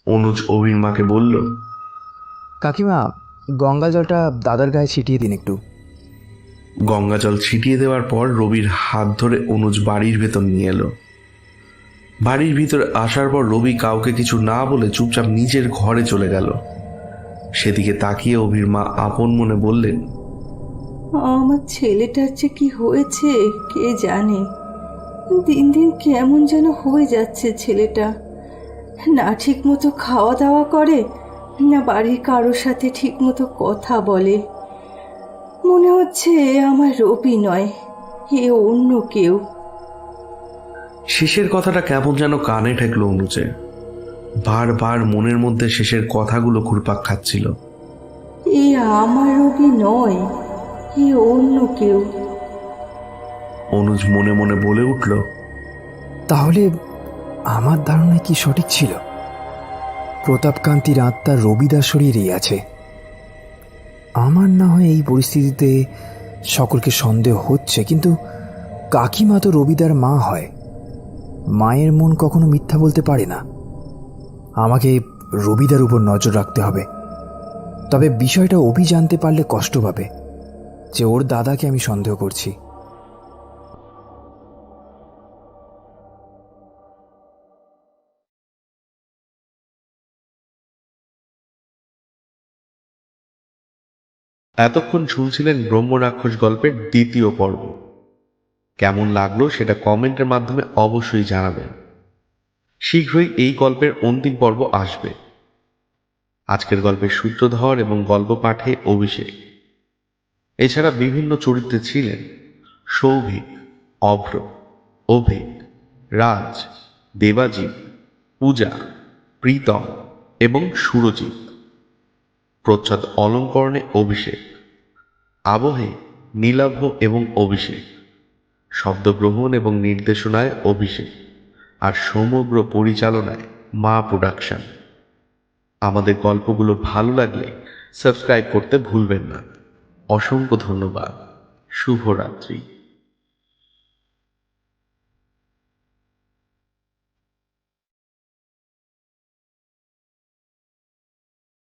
অনুজ অভির মাকে বলল, কাকিমা, গঙ্গা জলটা দাদার গায়ে ছিটিয়ে দিন একটু। গঙ্গা জল ছিটিয়ে দেওয়ার পর রবির হাত ধরে অনুজ বাড়ির ভেতর নিয়ে এলো। বাড়ির ভিতরে আসার পর রবি কাউকে কিছু না বলে চুপচাপ নিজের ঘরে চলে গেল। সেদিকে তাকিয়ে অভির মা আপন মনে বললেন, আমার ছেলেটার যে কি হয়েছে কে জানে, দিন দিন কেমন যেন হয়ে যাচ্ছে ছেলেটা। না ঠিক মতো খাওয়া দাওয়া করে, না বাড়ির কারোর সাথে ঠিক মতো কথা বলে। মনে হচ্ছে আমার রবি নয়, এ অন্য কেউ। শেষের কথাটা কেমন যেন কানে ঠেকলো অনুজে। বারবার মনের মধ্যে শেষের কথাগুলো ঘুরপাক খাচ্ছিল। এ আমার রবি নয়, এ অন্য কেউ। অনুজ মনে মনে বলে উঠল, তাহলে আমার ধারণা কি সঠিক ছিল? প্রতাপকান্তির আত্মা রবিদার শরীরেই আছে। আমার না হয় এই পরিস্থিতিতে সকলকে সন্দেহ হচ্ছে, কিন্তু কাকিমা তো রবিদার মা হয়। মায়ের মন কখনো মিথ্যা বলতে পারে না। আমাকে রবিদার উপর নজর রাখতে হবে। তবে বিষয়টা অভি জানতে পারলে কষ্ট পাবে যে ওর দাদাকে আমি সন্দেহ করছি। এতক্ষণ শুনছিলেন ব্রহ্মরাক্ষস গল্পের দ্বিতীয় পর্ব। কেমন লাগলো সেটা কমেন্টের মাধ্যমে অবশ্যই জানাবেন। শীঘ্রই এই গল্পের অন্তিম পর্ব আসবে। আজকের গল্পের সূত্রধর এবং গল্প পাঠে অভিষেক। এছাড়া বিভিন্ন চরিত্রে ছিলেন সৌভিক, অভ্র, অভিক, রাজ, দেবাজিৎ, পূজা, প্রীতম এবং সুরজিৎ। প্রচ্ছদ অলঙ্করণে অভিষেক, আবহে নীলাভ এবং অভিষেক, শব্দগ্রহণ এবং নির্দেশনায় অভিষেক, আর সমগ্র পরিচালনায় মা প্রোডাকশন। আমাদের গল্পগুলো ভালো লাগলে সাবস্ক্রাইব করতে ভুলবেন না। অসংখ্য ধন্যবাদ। শুভরাত্রি।